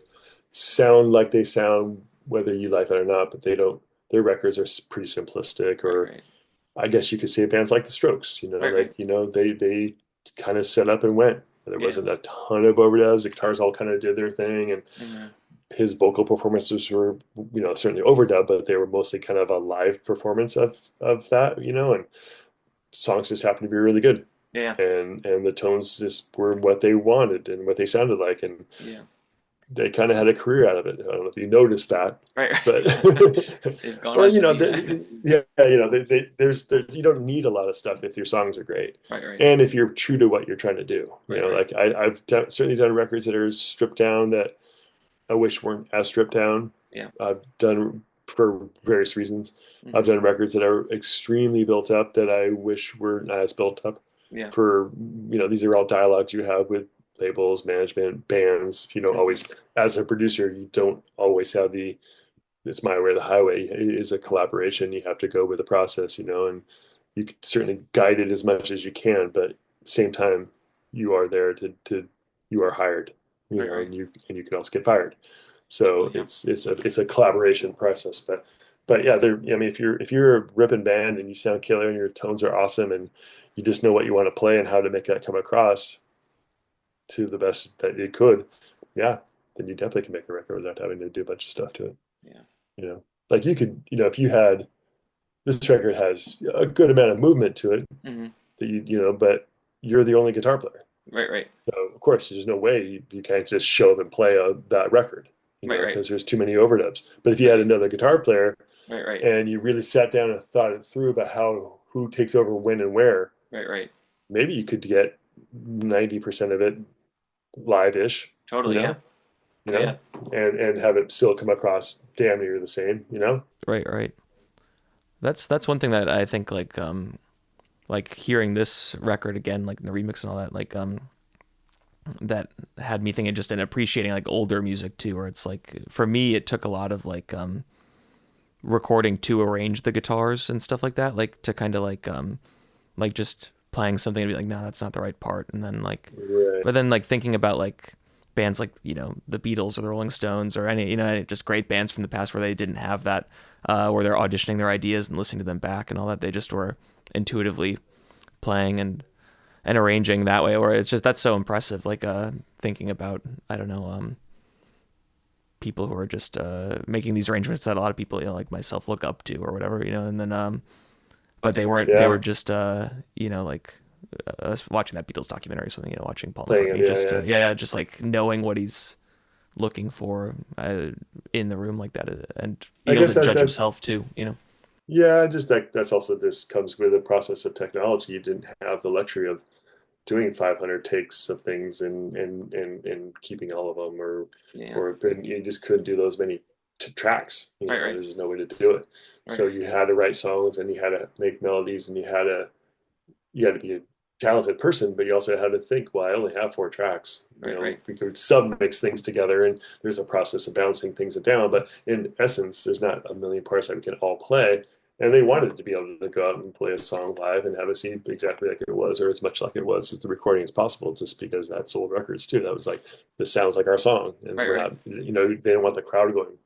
sound like they sound, whether you like that or not, but they don't, their records are pretty simplistic, right, or right, I guess you could say bands like the Strokes, right. they kind of set up and went. There Yeah. wasn't a ton of overdubs. The guitars all kind of did their thing, and Hmm. his vocal performances were, certainly overdub, but they were mostly kind of a live performance of that, and songs just happened to be really good, Yeah. and the tones just were what they wanted and what they sounded like, and Yeah. they kind of had a career out of it. I don't know if you noticed that, Right. but They've gone well, on to be yeah, you don't need a lot of stuff if your songs are great, right. and if you're true to what you're trying to do. Right. Like certainly done records that are stripped down that I wish weren't as stripped down. Yeah. I've done for various reasons. I've Hmm. done records that are extremely built up that I wish were not as built up. Yeah. For these are all dialogues you have with labels, management, bands. You don't Hmm. always, as a producer, you don't always have the it's my way or the highway. It is a collaboration. You have to go with the process, and you can certainly guide it as much as you can, but at the same time, you are there to you are hired, Right. and you can also get fired. So Totally. Yeah. it's a collaboration process. But yeah, there. I mean, if you're a ripping band and you sound killer and your tones are awesome and you just know what you want to play and how to make that come across to the best that it could, yeah, then you definitely can make a record without having to do a bunch of stuff to it. Yeah. Like you could, if you had this record has a good amount of movement to it Hmm. that but you're the only guitar player. Right. So of course, there's no way you can't just show up and play that record, Right. because there's too many overdubs. But if you had Right. another guitar player Right. and you really sat down and thought it through about who takes over when and where, Right. maybe you could get 90% of it live-ish, you Totally. Yeah. know, you Yeah. know, and have it still come across damn near the same. Right. That's one thing that I think like hearing this record again, like in the remix and all that, like that had me thinking just and appreciating like older music too, where it's like for me it took a lot of like recording to arrange the guitars and stuff like that, like to kind of like just playing something and be like, no, that's not the right part, and then like Right. but then like thinking about like bands like the Beatles or the Rolling Stones or any just great bands from the past where they didn't have that, where they're auditioning their ideas and listening to them back and all that, they just were intuitively playing and arranging that way, or it's just that's so impressive, like thinking about I don't know people who are just making these arrangements that a lot of people like myself look up to or whatever, and then but they were Yeah. just like us watching that Beatles documentary or something, watching Paul Playing it. McCartney Yeah. just Yeah. just like knowing what he's looking for in the room like that, and I being able guess to that judge that himself too. Yeah, just that's also this comes with the process of technology. You didn't have the luxury of doing 500 takes of things and keeping all of them, Yeah. or you just couldn't do those many tracks. Right, right, There's no way to do it. right, So you had to write songs and you had to make melodies and you had to be a talented person, but you also had to think, well, I only have 4 tracks. right, right, We could sub mix things together, and there's a process of bouncing things down. But in essence, there's not a million parts that we can all play. And they wanted to be able to go out and play a song live and have it seem exactly like it was, or as much like it was as the recording as possible, just because that sold records too. That was like, this sounds like our song. And right, we're right. not, they didn't want the crowd going,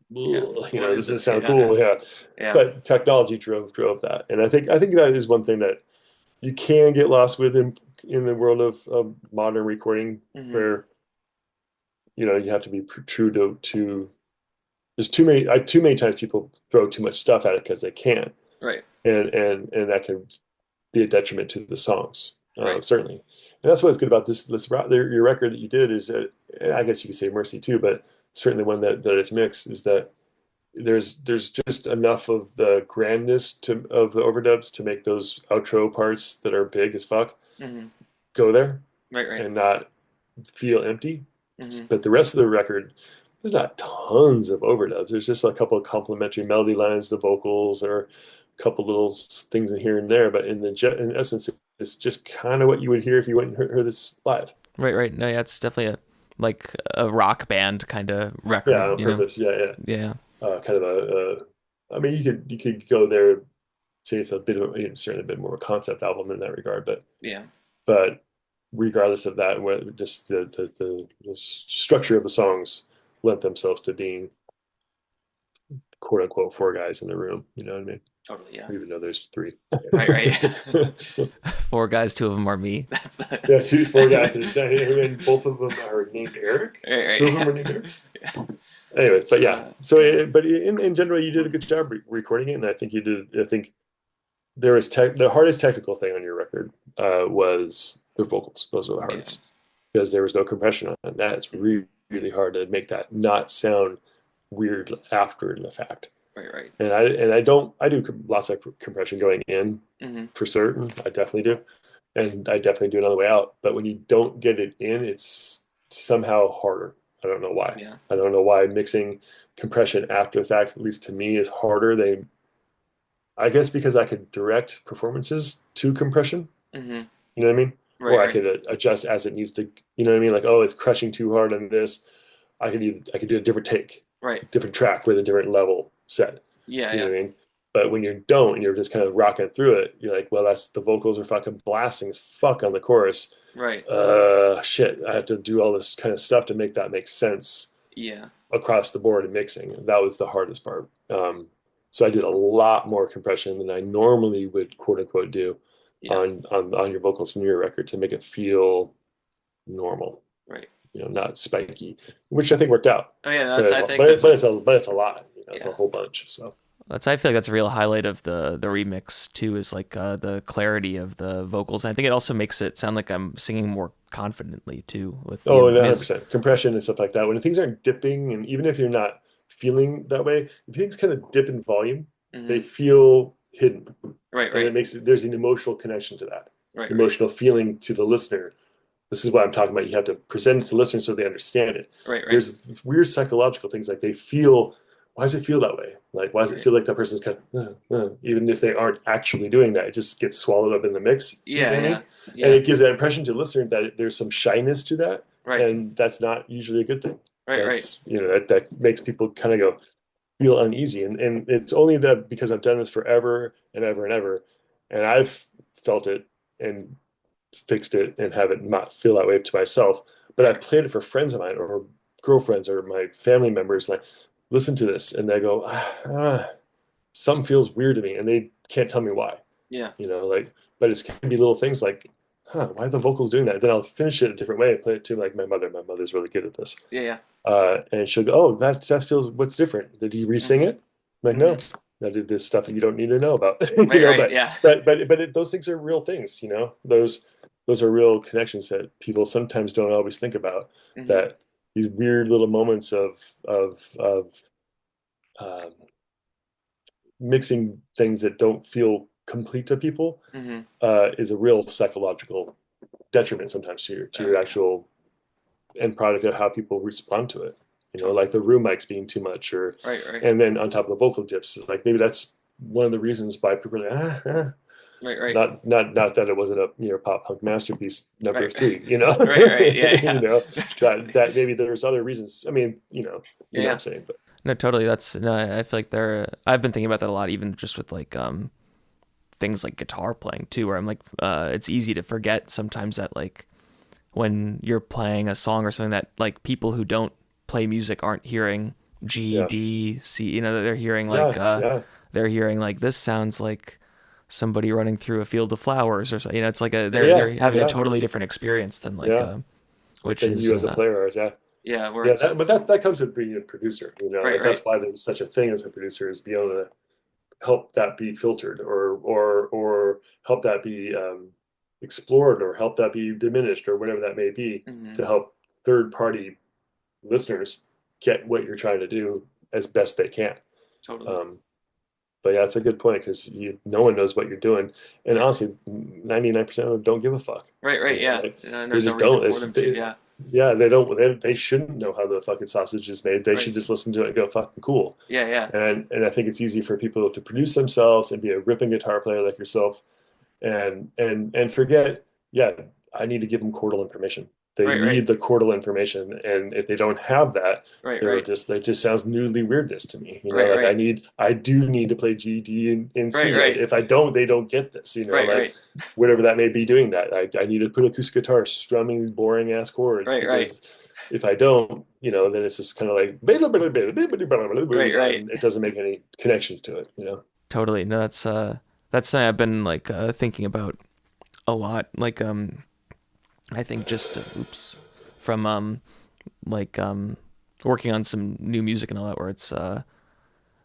Yeah. What this is doesn't this? sound Yeah. cool. Yeah. Yeah. But technology drove that. And I think that is one thing that you can get lost with in the world of modern recording, Hmm. where you have to be true to there's too many times people throw too much stuff at it because they can, Right. and that can be a detriment to the songs, Right. certainly. And that's what's good about your record that you did is that, and I guess you could say Mercy too, but certainly one that is mixed, is that there's just enough of the grandness of the overdubs to make those outro parts that are big as fuck Hmm. go there Right. Right. and not feel empty. Hmm. But the rest of the record, there's not tons of overdubs. There's just a couple of complementary melody lines to vocals, or a couple little things in here and there. But in essence, it's just kind of what you would hear if you went and heard this live. Right. Right. No, yeah, it's definitely a rock band kind of Yeah, record, on purpose. Yeah, yeah. Yeah. Kind of I mean, you could go there, say it's a bit of certainly a bit more of a concept album in that regard, Yeah. but regardless of that, just the structure of the songs lent themselves to being quote unquote 4 guys in the room. You know what I mean? Totally. Yeah. Even though there's 3. Right. Right. Four guys, two of them are me. That's Yeah, the. 4 guys, and both of them are named Eric. Right. Right. 2 of them Yeah. are named Eric. Yeah. Anyway, It's but yeah. So, yeah. but in general, you did a good job recording it, and I think you did. I think there was the hardest technical thing on your record was the vocals. Those were the Yeah. hardest because there was no compression on it. That's really, really hard to make that not sound weird after the fact. Right. Right. And I do lots of compression going in Hmm. for certain. I definitely do, and I definitely do it on the way out. But when you don't get it in, it's somehow harder. I don't know why. Yeah. I don't know why mixing compression after the fact, at least to me, is harder. I guess because I could direct performances to compression. Hmm. You know what I mean? Right. Or I Right. could adjust as it needs to. You know what I mean? Like, oh, it's crushing too hard on this. I could do a different take, Right. different track with a different level set. Yeah. You know Yeah. what I mean? But when you don't, and you're just kind of rocking through it, you're like, well, that's the vocals are fucking blasting as fuck on the chorus. Right. Shit, I have to do all this kind of stuff to make that make sense Yeah. across the board in mixing. That was the hardest part. So I did a lot more compression than I normally would quote unquote do Yeah. on your vocals from your record to make it feel normal, Right. not spiky, which I think worked out. Oh yeah. But That's. it's I a, think but, it, that's but a. it's a but it's a lot. It's a Yeah. whole bunch. So I feel like that's a real highlight of the remix too, is like the clarity of the vocals. And I think it also makes it sound like I'm singing more confidently too with oh, music. 100% compression and stuff like that. When things aren't dipping, and even if you're not feeling that way, if things kind of dip in volume, Hmm. they feel hidden, Right. and Right. there's an emotional connection to that, Right. Right. emotional feeling to the listener. This is what I'm talking about. You have to present it to listeners so they understand it. Right. Right. There's weird psychological things like they feel. Why does it feel that way? Like, why does it Right. feel like that person's kind of, even if they aren't actually doing that, it just gets swallowed up in the mix. You know Yeah. what I Yeah. mean? And Yeah. it gives that impression to the listener that there's some shyness to that, Right. and that's not usually a good thing. Right. Right. That's that makes people kind of go feel uneasy, and it's only that because I've done this forever and ever and ever, and I've felt it and fixed it and have it not feel that way to myself. But I Right. played it for friends of mine or girlfriends or my family members, like, listen to this, and they go, something feels weird to me, and they can't tell me why. Yeah. Like, but it can be little things like, why are the vocals doing that? Then I'll finish it a different way and play it to like my mother. My mother's really good at this. Yeah. Yeah. And she'll go, oh, that feels, what's different? Did you re-sing it? I'm like, no, Hmm. I did this stuff that you don't need to know about. Right. Right. Yeah. Those things are real things, those are real connections that people sometimes don't always think about, Hmm. that these weird little moments of um, mixing things that don't feel complete to people Mm-hmm. is a real psychological detriment sometimes to Oh your yeah. actual end product of how people respond to it. Like Totally. the room mics being too much, or Right. Right. and then on top of the vocal dips, like maybe that's one of the reasons why people are like, Right. Right. not that it wasn't a pop punk masterpiece number Right. three, Right. Right. Yeah. you Yeah. know No, that totally. that maybe there's other reasons. I mean, Yeah. what Yeah. I'm saying, but No, totally. That's no. I feel like there. I've been thinking about that a lot, even just with like things like guitar playing too, where I'm like, it's easy to forget sometimes that like when you're playing a song or something that like people who don't play music aren't hearing G, yeah, D, C, they're hearing like yeah, yeah, this sounds like somebody running through a field of flowers or so. It's like yeah, they're having a yeah, totally different experience than like yeah. which Than is you as a player, yeah. yeah, where Yeah, it's but that comes with being a producer. right, Like that's right, why there's such a thing as a producer, is be able to help that be filtered, or help that be explored, or help that be diminished, or whatever that may be, hmm to help third party listeners get what you're trying to do as best they can. totally, Um, but yeah, it's a good point, because no one knows what you're doing, and right, right, honestly, 99% of them don't give a fuck. right, right, yeah, Like and they there's no just reason don't. for them to, yeah, Yeah, they don't. They shouldn't know how the fucking sausage is made. They right, should just listen to it and go fucking cool. yeah, yeah, And I think it's easy for people to produce themselves and be a ripping guitar player like yourself, and forget, yeah, I need to give them chordal information. They right, right, need the chordal information, and if they don't have that, right, right, that just sounds noodly weirdness to me. right, Like right, I do need to play G, D, and right, C. right, If I don't, they don't get this. right, Like right, whatever that may be doing that. I need to put acoustic guitar strumming these boring ass chords, right, right, because if I don't, then it's just kind of like, right, right. and it doesn't make any connections to it. Totally. No, that's something I've been like thinking about a lot. Like I think just oops from like working on some new music and all that, where it's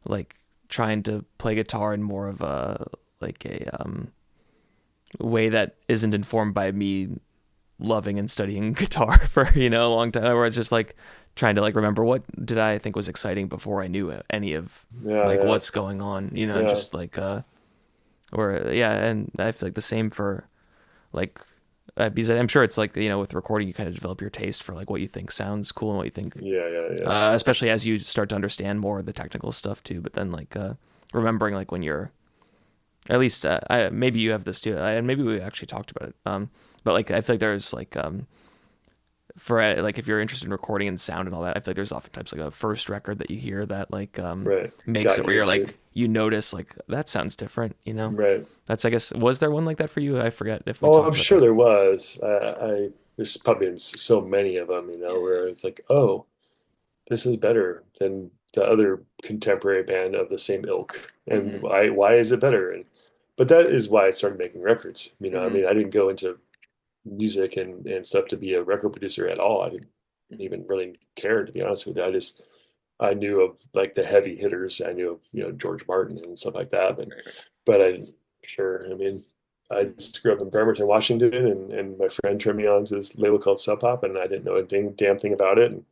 like trying to play guitar in more of a like a way that isn't informed by me loving and studying guitar for a long time, where it's just like trying to like remember what did I think was exciting before I knew any of Yeah, like yeah, what's going on, yeah. just like or yeah, and I feel like the same for like because I'm sure it's like with recording you kind of develop your taste for like what you think sounds cool and what you think Yeah, yeah, yeah. especially as you start to understand more of the technical stuff too, but then like remembering like when you're at least maybe you have this too, and maybe we actually talked about it, but like I feel like there's like for like if you're interested in recording and sound and all that, I feel like there's oftentimes like a first record that you hear that like Right. makes Got it where you you're into like you notice like that sounds different. right. That's, I guess, was there one like that for you? I forget if we Oh, I'm talked about sure that. there was. There's probably been so many of them, Yeah, where it's like, oh, this is better than the other contemporary band of the same ilk, yeah. and Mhm. why is it better? And but that is why I started making records. I Mhm. mean, I didn't go into music and stuff to be a record producer at all. I didn't Mhm. even really care, to be honest with you. I knew of like the heavy hitters. I knew of George Martin and stuff like that, Right, right. but I sure. I mean, I Mhm. just grew up in Bremerton, Washington, and my friend turned me on to this label called Sub Pop, and I didn't know a damn thing about it. And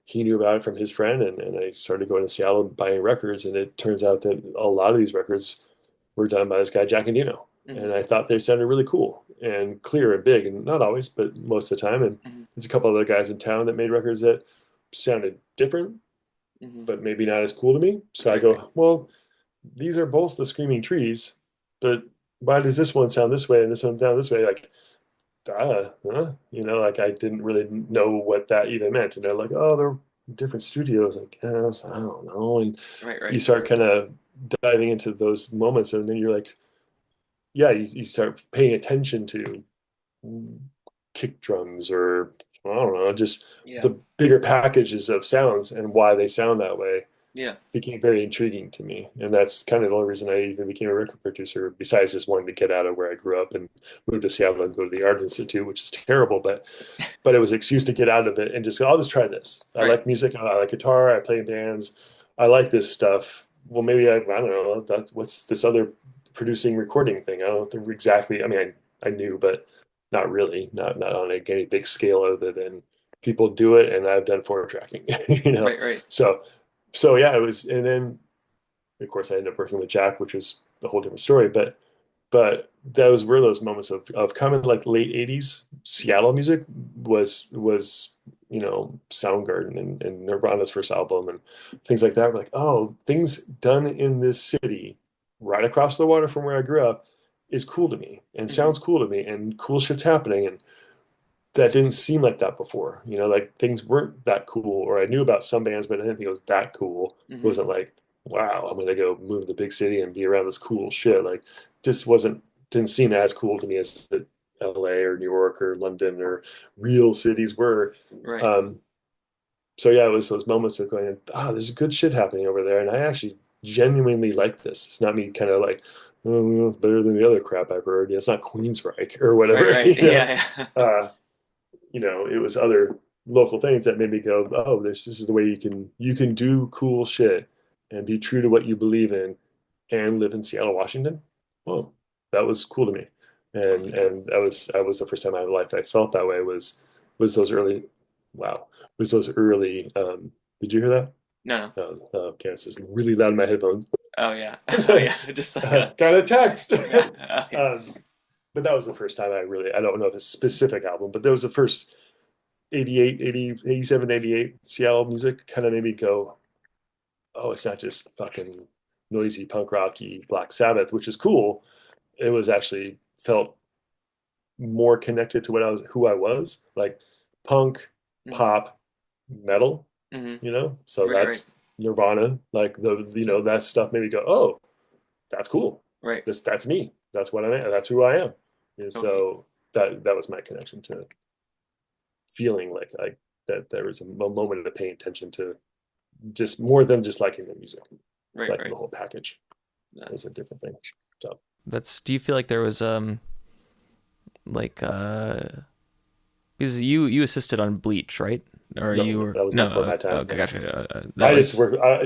he knew about it from his friend, and I started going to Seattle and buying records. And it turns out that a lot of these records were done by this guy Jack Endino, and Mhm. I thought they sounded really cool and clear and big, and not always, but most of the time. And Mhm. there's a couple other guys in town that made records that sounded different, Mhm. but maybe not as cool to me. So I Right, right. go, well, these are both the Screaming Trees, but why does this one sound this way and this one sound this way? Like, huh? Like I didn't really know what that even meant. And they're like, oh, they're different studios. Like, yes, I don't know. And Right, you right. start kind of diving into those moments, and then you're like, yeah, you start paying attention to kick drums, or I don't know, just Yeah. the bigger packages of sounds and why they sound that way Yeah. became very intriguing to me. And that's kind of the only reason I even became a record producer, besides just wanting to get out of where I grew up and move to Seattle and go to the Art Institute, which is terrible, but it was an excuse to get out of it and just go, I'll just try this. I Right. like music, I like guitar, I play in bands, I like this stuff. Well, maybe I don't know, what's this other producing recording thing? I don't know exactly. I mean, I knew, but not really, not on any big scale, other than people do it and I've done 4 tracking, Right, right. So yeah, it was, and then of course, I ended up working with Jack, which was a whole different story. But those were those moments of kind of like late 80s Seattle music was Soundgarden and Nirvana's first album and things like that. We're like, oh, things done in this city right across the water from where I grew up is cool to me and Hmm. sounds cool to me and cool shit's happening. And that didn't seem like that before. Like things weren't that cool, or I knew about some bands, but I didn't think it was that cool. It Hmm. wasn't like, wow, I'm gonna go move to the big city and be around this cool shit. Like, just didn't seem as cool to me as LA or New York or London or real cities were. Right. Um, so yeah, it was those moments of going, there's good shit happening over there, and I actually genuinely like this. It's not me kind of like, oh, well, it's better than the other crap I've heard. It's not Queensryche or Right. whatever. Right. Yeah. Yeah. Uh, it was other local things that made me go, oh, this is the way you can do cool shit and be true to what you believe in and live in Seattle, Washington. Well, that was cool to me. And Totally. and that was the first time in my life I felt that way was those early wow. Was those early did you hear that? No. No. Okay, this is really loud in my headphones. Oh yeah. Oh yeah. Just like a. Got a text. Yeah. Oh, yeah. um, but that was the first time I don't know if it's a specific album, but that was the first 88, 80, 87, 88 Seattle music kind of made me go, oh, it's not just fucking noisy punk rocky Black Sabbath, which is cool. It was actually felt more connected to who I was, like punk, Hmm. pop, Hmm. metal. So Right. Right. that's Nirvana, like that stuff made me go, oh, that's cool. Right. That's me. That's what I am. That's who I am. And Totally. so that was my connection to feeling like that there was a moment of paying attention to just more than just liking the music, Right. liking the Right. whole package Yeah. was a different thing. So Do you feel like there was like because you assisted on Bleach, right? Or you no, were that was no? before my time. Okay, No. gotcha. That I just was worked. I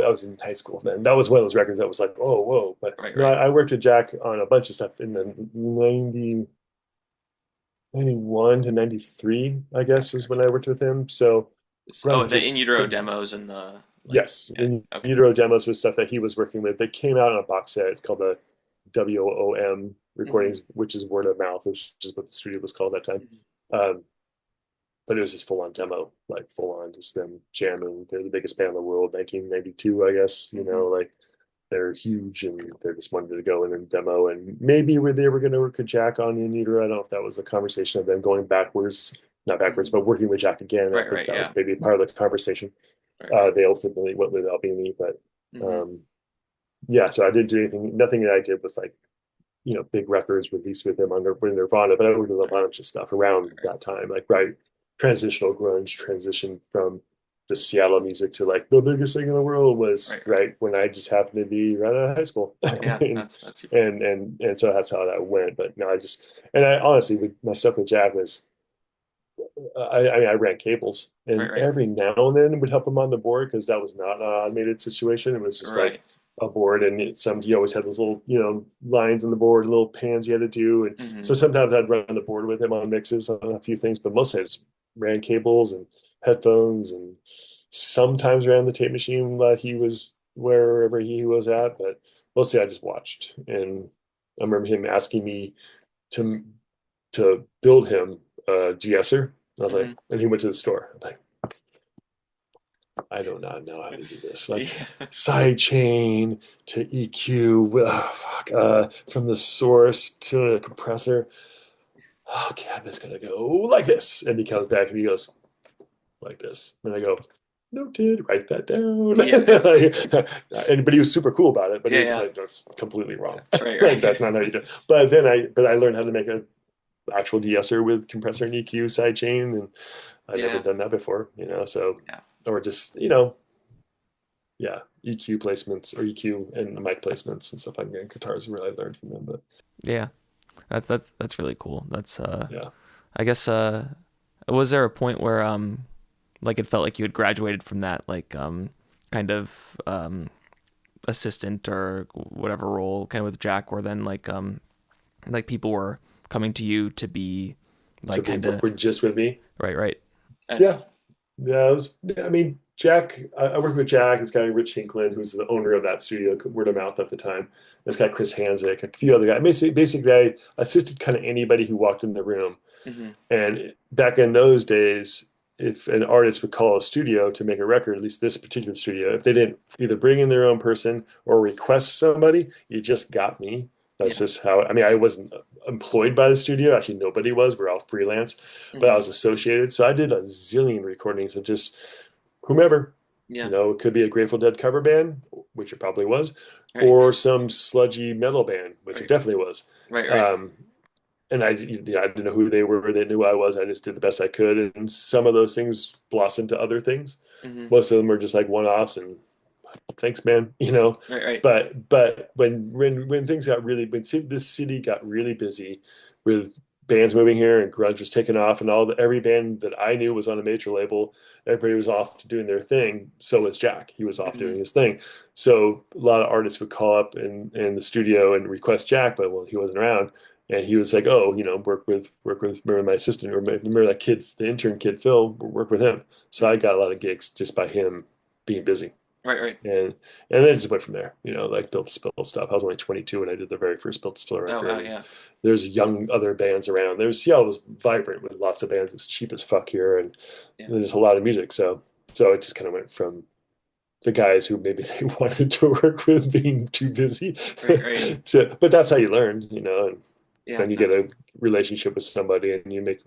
was in high school then. That was one of those records that was like, oh, whoa. But right. no, Right. I worked with Jack on a bunch of stuff in the 91 to 93, I guess, Gotcha. is when I worked with him. So Oh, from the in just utero from demos and the like. yes, Yeah. in Okay. utero demos was stuff that he was working with that came out on a box set. It's called the WOM Hmm. recordings, which is word of mouth, which is what the studio was called at that time. Hmm. Um, but it was just full on demo, like full on just them jamming. They're the biggest band in the world, 1992, I guess. Hmm. Like they're huge and they just wanted to go in and demo. And maybe they were going to work with Jack on In Utero. I don't know if that was a conversation of them going backwards, not backwards, Hmm. but working with Jack again. I Right. think Right. that was Yeah. maybe part of the conversation. Right. Right. They ultimately went with Helping Me, but Hmm. um, yeah, so I didn't do anything. Nothing that I did was like big records released with them under with Nirvana, but I worked with a Right. bunch of stuff around Right. that time, like right transitional grunge transition from the Seattle music to like the biggest thing in the world was Right. Right. right when I just happened to be right out of high school, Yeah. and, That's super cool. and so that's how that went. But no, I honestly with my stuff with Jack was I ran cables, Right. and Right. every now and then would help him on the board because that was not an automated situation. It was just like Right. a board, and he always had those little lines on the board, little pans you had to do, and Hmm. so sometimes I'd run the board with him on mixes on a few things, but mostly I just ran cables and headphones, and sometimes ran the tape machine that he was wherever he was at, but mostly I just watched. And I remember him asking me to build him a de-esser. I was like, Hmm. and he went to the store. I'm like, I do not know how to do this. Like Yeah. side chain to EQ, fuck, from the source to a compressor. Okay, I'm just gonna go like this. And he comes back and he goes like this. And I go, noted, write that down. Yeah. Yeah. But he was super cool about it. But he Yeah. was Yeah. like, that's completely wrong. Right. Like that's not Right. how you do it. But I learned how to make a actual de-esser with compressor and EQ sidechain, and I'd never Yeah. done that before. So Yeah. or just yeah, EQ placements or EQ and mic placements and stuff like that. Guitars where I learned from them, but Yeah. That's really cool. That's yeah, I guess was there a point where like it felt like you had graduated from that like kind of assistant or whatever role kind of with Jack, where then like people were coming to you to be to like be kind of work with just with me. right. Yeah, yeah. I mean, Jack, I worked with Jack, this guy Rich Hinklin, who's the owner of that studio, word of mouth at the time. This guy Chris Hanzik, a few other guys. Basically, I assisted kind of anybody who walked in the room. Mm-hmm. And back in those days, if an artist would call a studio to make a record, at least this particular studio, if they didn't either bring in their own person or request somebody, you just got me. That's Yeah. just how, I mean, I wasn't employed by the studio. Actually, nobody was. We're all freelance, but I Mm-hmm. was associated. So I did a zillion recordings of just whomever. Yeah. It could be a Grateful Dead cover band, which it probably was, Right. or some sludgy metal band, which it Right. definitely was. Right. Right. Um, and I didn't know who they were. They knew who I was. I just did the best I could. And some of those things blossomed to other things. Mm-hmm. Most of them were just like one-offs and thanks, man. Right. Right. But when things got really, when this city got really busy with bands moving here and grunge was taking off and every band that I knew was on a major label, everybody was off doing their thing. So was Jack. He was off Mm-hmm. doing his thing. So a lot of artists would call up in the studio and request Jack, but well, he wasn't around. And he was like, "Oh, work with remember my assistant or remember that kid, the intern kid Phil, work with him." So I Mm-hmm. got a lot of gigs just by him being busy, Right. Right. and then it just went from there. Like Built to Spill stuff. I was only 22 when I did the very first Built to Spill Oh. record, Oh. and Yeah. there's young other bands around. Seattle was vibrant with lots of bands. It was cheap as fuck here, and Yeah. there's a lot of music. So it just kind of went from the guys who maybe they wanted to work with being too busy Right. Right. but that's how you learn, and Yeah. then you No, get a relationship with somebody and you make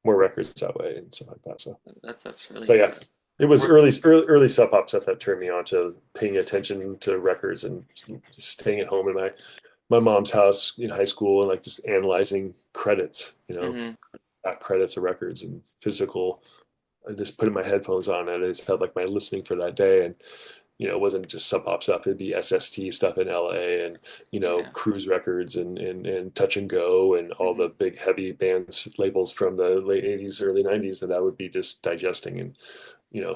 more records that way and stuff like that. So, that's really but yeah, it was worth. early sub pop stuff that turned me on to paying attention to records and just staying at home in my mom's house in high school and like just analyzing credits, Mm-hmm. back credits of records and physical. I just put my headphones on and I just had like my listening for that day. And it wasn't just Sub Pop stuff. It'd be SST stuff in LA and, Yeah. Cruise Records and Touch and Go and all Mm-hmm. the big heavy bands labels from the late 80s, early 90s that I would be just digesting. And,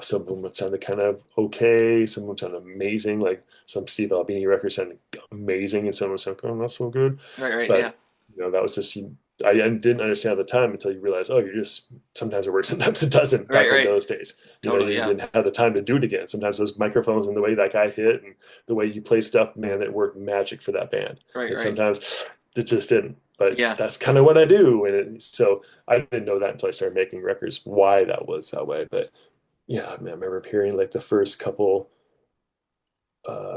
some of them would sound kind of okay. Some of them sound amazing. Like some Steve Albini records sounded amazing and some of them sound, oh, not so good. Right. Right. Yeah. But, that was just, I didn't understand at the time until you realize, oh, you're just sometimes it works, sometimes it doesn't. Right. Back in Right. those days, Totally. you Yeah. didn't have the time to do it again. Sometimes those microphones and the way that guy hit and the way you play stuff, man, it worked magic for that band. Right. And Right. sometimes it just didn't. But Yeah. that's kind of what I do, and so I didn't know that until I started making records. Why that was that way, but yeah, I remember hearing like the first couple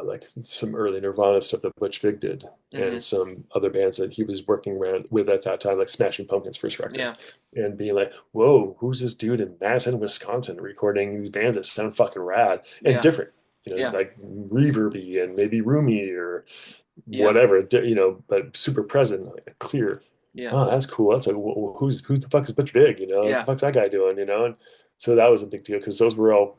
like some early Nirvana stuff that Butch Vig did, Mm-hmm. and some other bands that he was working around with at that time, like Smashing Pumpkins' first record, Yeah. and being like, "Whoa, who's this dude in Madison, Wisconsin, recording these bands that sound fucking rad and Yeah. different, Yeah. like reverby and maybe roomy or Yeah. whatever, but super present, like clear. Yeah. Oh, that's cool. That's like, who the fuck is Butch Vig? What the Yeah. fuck's that guy doing? And so that was a big deal because those were all,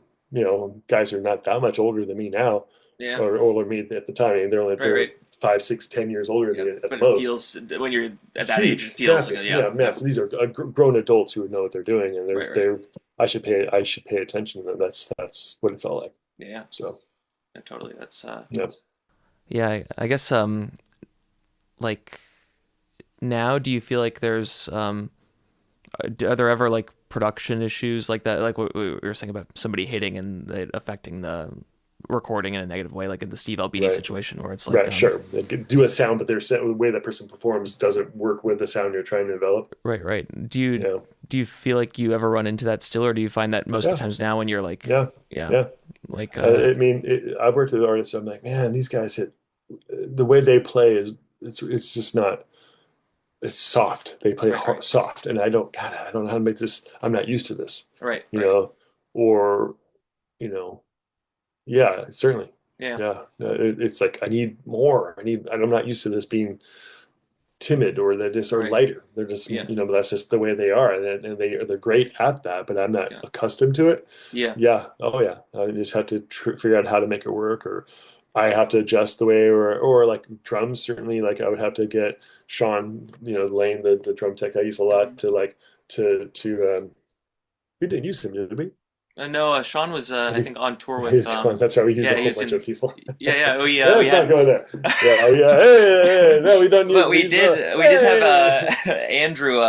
guys who are not that much older than me now Yeah. or older than me at the time. I mean, Right. they're Right. 5, 6, 10 years older Yeah. than me at But the it most. feels when you're at that age, it Huge, feels massive, yeah. yeah, Yeah. massive. These are grown adults who know what they're doing, and Right. Right. they're. I should pay attention to them. That's what it felt like. Yeah. So Yeah, totally. That's yeah, Yeah. I guess like now, do you feel like there's are there ever like production issues like that, like what we were saying about somebody hitting and it affecting the recording in a negative way, like in the Steve Albini right, situation where it's like right, sure. They could do a sound, but the way that person performs doesn't work with the sound you're trying to develop. right. You know, Do you feel like you ever run into that still, or do you find that most of yeah, the times now when you're like, yeah, yeah, yeah. like I mean, I've worked with artists. So I'm like, man, these guys hit the way they play is it's just not. It's soft. They play right, right, soft, and I don't know how to make this. I'm not used to this, right, you right, know, or you know, yeah, certainly, yeah, yeah. It's like I need more. I'm not used to this being timid or they're just are right, lighter. They're just, yeah, but that's just the way they are, and they're great at that. But I'm not yeah, accustomed to it. yeah, Yeah. Oh yeah. I just have to figure out how to make it work, or I have to adjust the way, or like drums. Certainly, like I would have to get Sean, Lane, the drum tech I use a hmm lot to like to we didn't use him, did we? No, Sean was I think on tour with He's gone. That's right. We used yeah, a he whole was bunch in of people. we Let's not had go there. Yeah, yeah. Hey, no, we don't use but these. we did have Hey, Andrew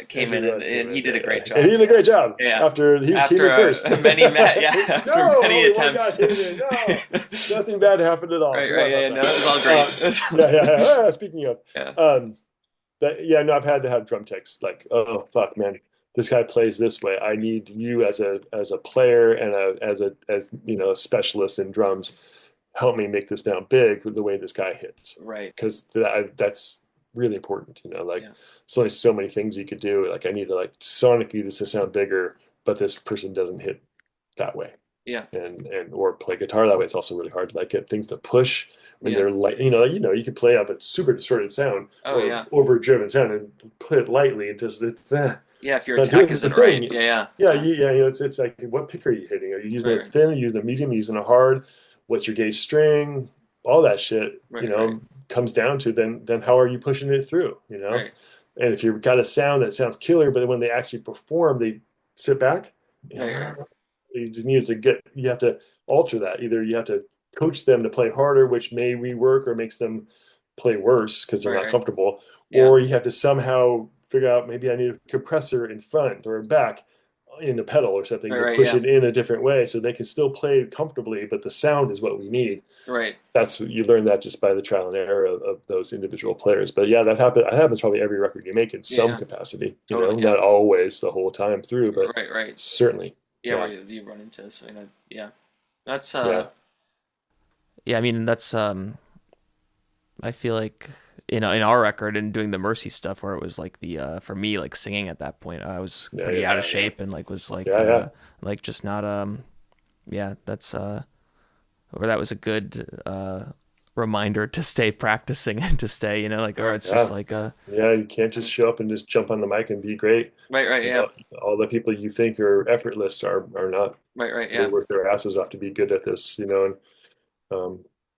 came in Andrew came and he in. did a great And he job. did a great job Yeah. after he came After in first. after No, many only one guy attempts. came in. No, nothing bad happened at all. Right, Forgot right, about yeah, no, that. it was all great. Uh, yeah, yeah, yeah. Speaking of, Yeah. um, yeah, no, I've had to have drum techs like, oh fuck, man, this guy plays this way. I need you as a player and as a specialist in drums. Help me make this sound big with the way this guy hits, Right. because that's really important. Like Yeah. there's only so many things you could do. Like I need to like sonically this to sound bigger, but this person doesn't hit that way Yeah. and or play guitar that way. It's also really hard to like get things to push when Yeah. they're light. You could play up a super distorted sound Oh or yeah. overdriven sound and play it lightly and just Yeah, if it's your not tech doing the isn't right. thing. Yeah, yeah. Yeah, Yeah. it's like what pick are you hitting? Are you using Right, a right. thin? Are you using a medium? Are you using a hard? What's your gauge string? All that shit, Right, right. comes down to then how are you pushing it through? Right. And if you've got a sound that sounds killer, but when they actually perform, they sit back. Right, right. You just need to you have to alter that. Either you have to coach them to play harder, which may rework or makes them play worse because they're Right, not right. comfortable, Yeah. or you have to somehow figure out maybe I need a compressor in front or back in the pedal or something Right, to right, push yeah. it in a different way so they can still play comfortably, but the sound is what we need. Right. That's what you learn that just by the trial and error of those individual players. But yeah, that happens probably every record you make in Yeah, some yeah. capacity, Totally, yeah. not always the whole time through, but Right, right. certainly. Yeah, where Yeah. you run into so yeah. That's Yeah. yeah, I mean that's I feel like in our record and doing the Mercy stuff where it was like the for me like singing at that point I was Yeah. pretty out of Yeah. Yeah. shape and like was Yeah. Yeah. like just not yeah, that's or that was a good reminder to stay practicing and to stay, like or it's just Yeah. like Yeah. You can't just show up and just jump on the mic and be great. right, right, You yeah. know, all the people you think are effortless are not. Right, right, They yeah. work their asses off to be good at this, and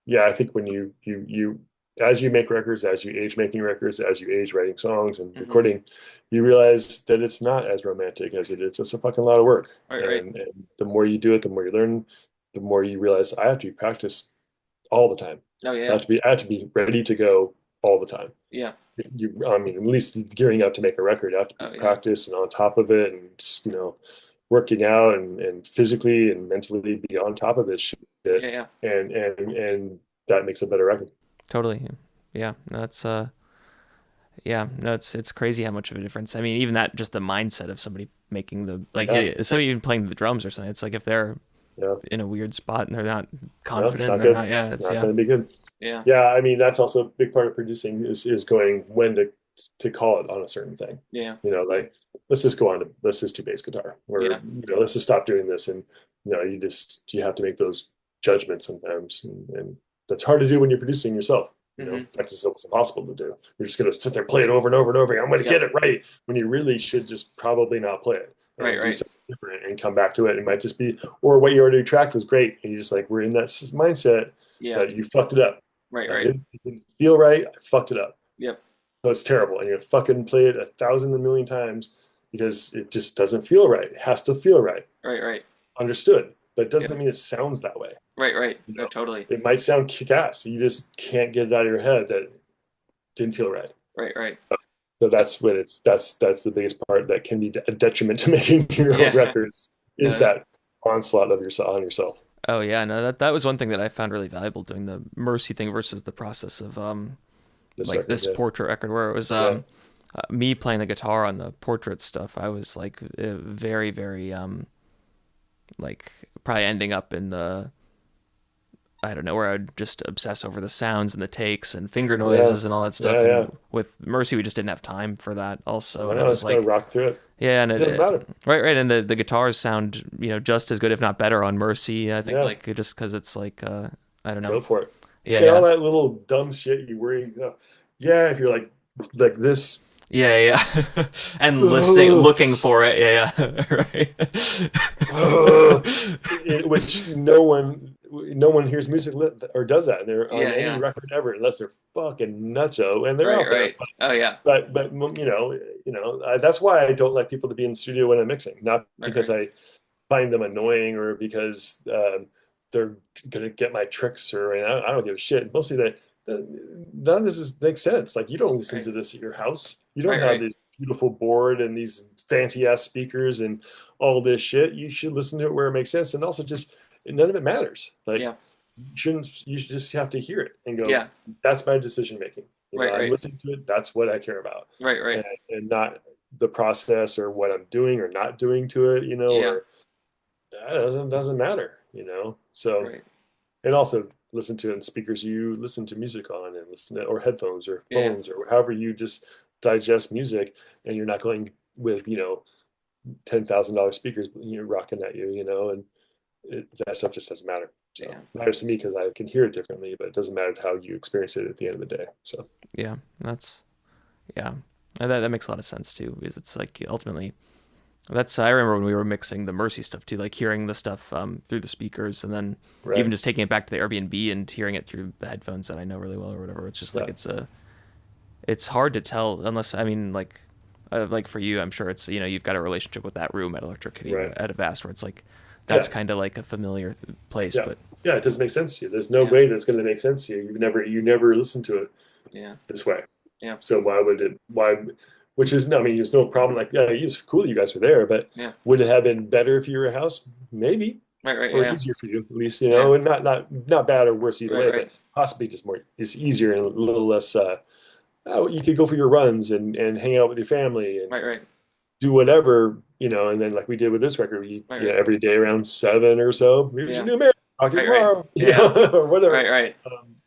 yeah, I think when you as you make records, as you age making records, as you age writing songs and Hmm. recording, you realize that it's not as romantic as it is. It's a fucking lot of work, Right, right. and the more you do it, the more you learn, the more you realize I have to practice all the time. Oh I yeah. have to be ready to go all the time. Yeah. I mean, at least gearing up to make a record, I have to be Oh yeah. practiced and on top of it, and working out and physically and mentally be on top of this shit, Yeah, yeah. and that makes a better record. Totally. Yeah. No, that's yeah, no, it's crazy how much of a difference. I mean, even that just the mindset of somebody making the like Yeah, somebody even playing the drums or something. It's like if they're yeah, in a weird spot and they're not no, it's confident, not they're good. not. Yeah, It's it's not yeah, going to be good. yeah, Yeah, I mean that's also a big part of producing is going when to call it on a certain thing. yeah, Like let's just do bass guitar, or yeah. let's just stop doing this, and you have to make those judgments sometimes, and that's hard to do when you're producing yourself. Hmm. That's almost impossible to do. You're just gonna sit there, play it over and over and over again. I'm gonna Yep. get it right when you really should just probably not play it Right, and do right. something different and come back to it. It might just be, or what you already tracked was great, and you just like we're in that mindset Yeah. that you fucked it up. Right, I right. didn't feel right. I fucked it up. Yep. So it's terrible, and you fucking play it 1,000 a million times because it just doesn't feel right. It has to feel right. Right, right. Understood, but it Yep. doesn't mean it sounds that way. Right, right. You No, know, totally. it might sound kick-ass. You just can't get it out of your head that it didn't feel right. Right, right. So that's when that's the biggest part that can be a detriment to making your own Yeah. records is No. that onslaught of yourself on yourself. Oh yeah. No, that was one thing that I found really valuable doing the Mercy thing versus the process of This like record, this yeah, portrait record where it was yeah, me playing the guitar on the portrait stuff. I was like very very like probably ending up in the I don't know where I'd just obsess over the sounds and the takes and finger yeah, noises and all that stuff. yeah, yeah. And with Mercy, we just didn't have time for that. Also, I and it know was it's gotta like, rock through it. yeah, and It doesn't matter. right, right, and the guitars sound just as good, if not better, on Mercy. I think Yeah, like just because it's like I don't know. go for it. Yeah, Get all yeah, that little dumb shit you worry. Yeah, if you're like this, yeah, yeah, and listening, looking for it. Yeah, yeah, right. which no one hears music or does that. They're on Yeah, any yeah. record ever unless they're fucking nutso and they're Right, out there. right. Oh yeah. But that's why I don't like people to be in the studio when I'm mixing. Not Right, because right. find them annoying or because they're gonna get my tricks or and I don't give a shit. Mostly none of makes sense. Like you don't listen Right. to this at your house. You don't Right. have Right. this beautiful board and these fancy ass speakers and all this shit. You should listen to it where it makes sense. And also just none of it matters. Like Yeah. you should just have to hear it and go, Yeah. that's my decision making. Right. I'm Right. listening to it. That's what I care about. Right. And, Right. and not the process or what I'm doing or not doing to it, Yeah. or that doesn't matter. So Right. and also listen to it in speakers you listen to music on and listen to or headphones or Yeah. phones or however you just digest music and you're not going with, $10,000 speakers, rocking at you, and that stuff just doesn't matter. So Yeah. it matters to me because I can hear it differently, but it doesn't matter how you experience it at the end of the day. So Yeah. That's yeah. And that makes a lot of sense too, because it's like ultimately that's I remember when we were mixing the Mercy stuff too, like hearing the stuff through the speakers and then even right. just taking it back to the Airbnb and hearing it through the headphones that I know really well or whatever. It's just like Yeah. it's hard to tell unless I mean like for you, I'm sure it's you've got a relationship with that room at Electric Kitty Right. at Avast where it's like that's Yeah. kind of like a familiar place, Yeah. but Yeah. It doesn't make sense to you. There's no yeah, way that's going to make sense to you. You never listen to it yeah, this way. yeah, So why would it? Why? Which is no. I mean, there's no problem. Like, yeah, it was cool that you guys were there, but yeah, would it have been better if you were a house? Maybe, right, right, or yeah, easier for you, at least, yeah, and not bad or worse either right, way, right, but possibly just more. It's easier and a little less. You could go for your runs and hang out with your family and right, right, do whatever, and then like we did with this record, right, right, every day around 7 or so, here's your yeah, new man. Talk to you right, right, tomorrow, yeah, or whatever. right, right,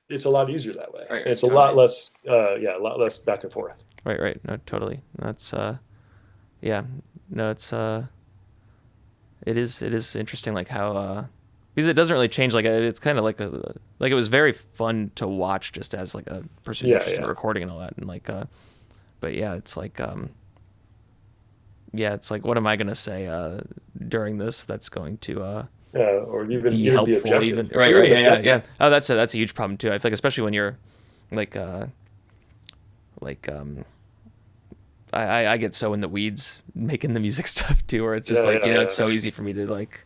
It's a lot easier that way, right, and right, it's a lot totally, less, a lot less back and forth. right, right, no, totally. That's yeah, no, it is interesting like how because it doesn't really change like it's kind of like it was very fun to watch just as like a person who's Yeah, interested in yeah, recording and all that and like but yeah it's like what am I gonna say during this that's going to or even be even be helpful even objective, or right even right yeah yeah objective. yeah oh that's a huge problem too I feel like especially when you're like like I get so in the weeds making the music stuff too where it's just Yeah, like yeah, it's yeah, so easy for me to like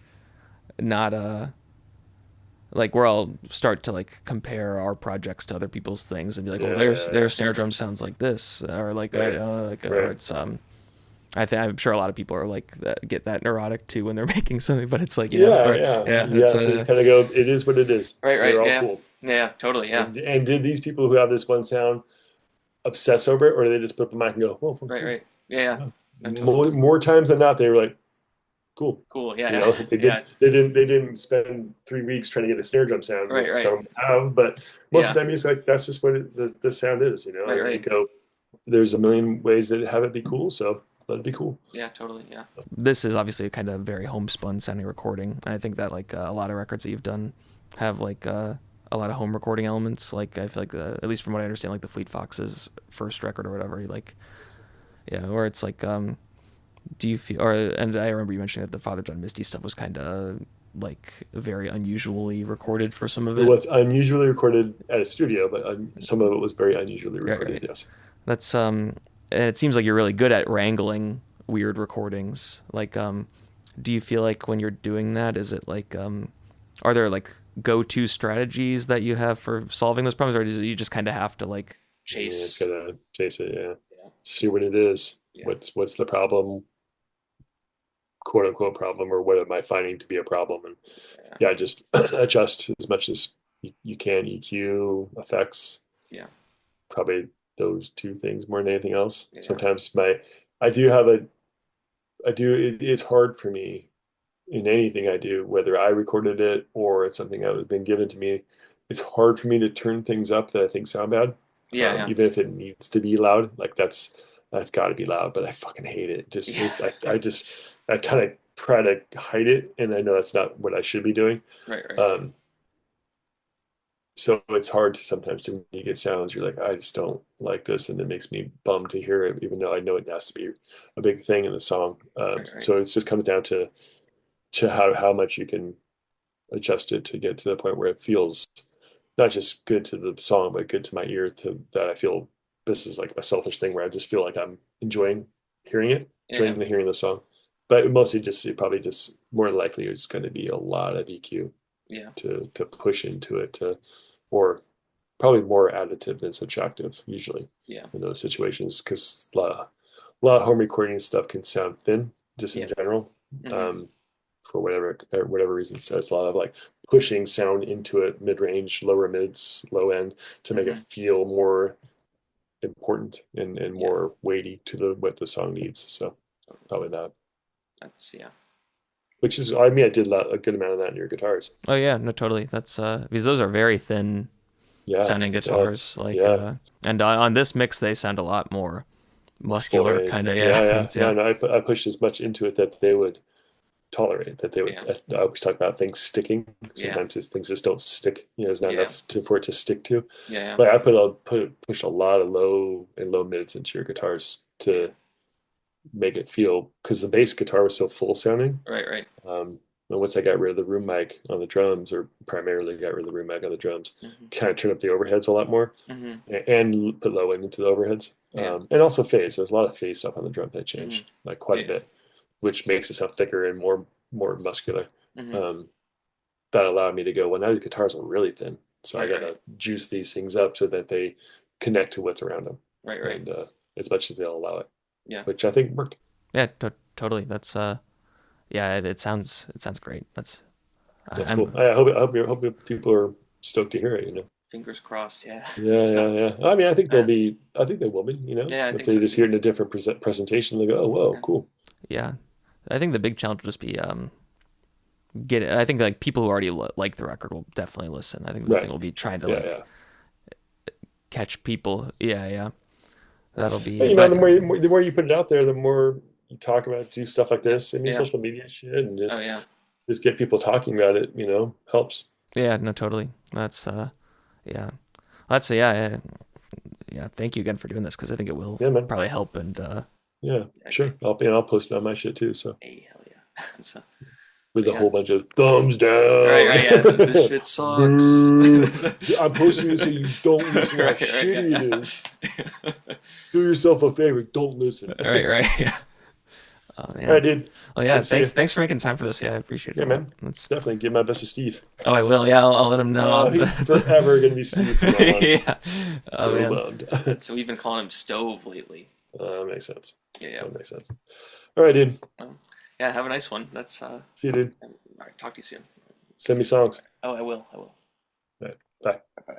not like where I'll start to like compare our projects to other people's things and be like, well, yeah, yeah, their yeah. snare drum sounds like this, or like Right, or right. it's I'm sure a lot of people are like get that neurotic too when they're making something, but it's like Yeah, or yeah. yeah, You it's have to just kind of go. It is what it is. right, right, They're all yeah, cool. yeah, totally, yeah, And did these people who have this one sound obsess over it, or do they just put up the mic and go, "Oh, well, right, cool"? right, yeah, yeah, Yeah. no, totally, More times than not, they were like, "Cool." cool, yeah, yeah, They yeah, did. They didn't spend 3 weeks trying to get a snare drum sound. right, Well, right, some have, but most of yeah, the time, it's like that's just what the sound is. right, And they right. go, "There's a million ways that have it be cool, so let it be cool." Yeah, totally. Yeah. This is obviously a kind of very homespun sounding recording. And I think that like a lot of records that you've done have like a lot of home recording elements. Like I feel like at least from what I understand, like the Fleet Foxes first record or whatever, like yeah, or it's like do you feel or and I remember you mentioning that the Father John Misty stuff was kind of like very unusually recorded for some of It it. was unusually recorded at a studio, but some of it was very unusually Right, recorded. right. Yes. That's and it seems like you're really good at wrangling weird recordings. Like do you feel like when you're doing that is it like are there like go-to strategies that you have for solving those problems or do you just kind of have to like Yeah, it's chase gonna chase it. Yeah. yeah See what it is. yeah What's the problem, quote unquote problem, or what am I finding to be a problem? And yeah yeah, just adjust as much as you can. EQ, effects, yeah probably those two things more than anything else. yeah Sometimes I do have a, I do, it is hard for me in anything I do, whether I recorded it or it's something that has been given to me. It's hard for me to turn things up that I think sound bad, yeah yeah even if it needs to be loud. Like that's got to be loud, but I fucking hate it. Just yeah it's I kind of try to hide it, and I know that's not what I should be doing. right right Um, so it's hard sometimes to when you get sounds, you're like, I just don't like this, and it makes me bummed to hear it, even though I know it has to be a big thing in the song. right So right it just comes down to how much you can adjust it to get to the point where it feels not just good to the song, but good to my ear. To that, I feel this is like a selfish thing where I just feel like I'm enjoying hearing it, yeah enjoying hearing the song. but mostly probably just more likely it's going to be a lot of EQ Yeah. to push into it, or probably more additive than subtractive usually Yeah. in those situations, because a lot of home recording stuff can sound thin just in Yeah. general, Mm-hmm. for whatever reason. So it's a lot of like pushing sound into it, mid-range, lower mids, low end, to make it Mm-hmm. feel more important and Yeah. more weighty to what the song needs. So probably that. That's yeah. Which is, I mean, I did a good amount of that in your guitars. Oh yeah, no, totally. That's because those are very thin Yeah, sounding yeah, guitars. Like, yeah. and on this mix they sound a lot more muscular, Exploit. kind of. Yeah, Yeah, yeah, yeah, yeah. No, I pushed as much into it that they would tolerate. That they would. yeah, I always talk about things sticking. yeah, Sometimes things just don't stick. There's not yeah, enough for it to stick to. yeah, But I push a lot of low mids into your guitars yeah. to make it feel, because the bass guitar was so full sounding. Right, right. And once I got rid of the room mic on the drums, or primarily got rid of the room mic on the drums, Mm-hmm. kind of turn up the overheads a lot more, Mm-hmm. and put low end into the overheads, Yeah. and also phase. There's a lot of phase stuff on the drum that Mm-hmm. changed, like quite a Yeah. bit, which makes it sound thicker and more muscular. Mm-hmm. Um, that allowed me to go, well, now these guitars are really thin, so I Right, got right, to juice these things up so that they connect to what's around them, right, right. and as much as they'll allow it, Yeah, which I think worked. yeah, totally. That's yeah, it sounds great. That's That's cool. I'm I hope people are stoked to hear it. fingers crossed. Yeah, Yeah, it's yeah, yeah. I mean, I think they'll uh, be. I think they will be. yeah, I Let's think say you so just too. hear it in a different presentation, they go, "Oh, whoa, Yeah, cool." yeah. I think the big challenge will just be get it. I think like people who already like the record will definitely listen. I think the thing Right. will be trying to Yeah, like yeah. catch people. Yeah, yeah. That'll But, be, the but more you put it out there, the more you talk about, do stuff like yeah, this. I mean, yeah. social media shit, and Oh just yeah, just get people talking about it. Helps. yeah. No, totally. That's yeah. That's yeah, yeah. Thank you again for doing this because I think it will Yeah, man. probably help and Yeah, yeah, sure. I'll post it on my shit too. So hey, hell yeah. So, with but a yeah, whole bunch of thumbs right, down. right, yeah. This shit sucks. Boo. I'm posting it so you don't listen to how Right, right, shitty it yeah. is. Do yourself a favor. Don't listen. Right, right, yeah. Oh All right, man. dude. Well, yeah. Good to see you. Thanks for making time for this. Yeah, I appreciate it Yeah, a lot. man. That's. Definitely give my best to Steve. Oh, I will. Yeah, I'll let him know. He's forever going to be Steve from now on. Yeah. Oh So man. bummed. So we've been calling him Stove lately. Makes sense. Yeah, yeah. That makes sense. All right, dude. Yeah. Have a nice one. That's See you, dude. all right. Talk to you soon. Send me songs. Oh, I will. I will. All right. Bye. Bye.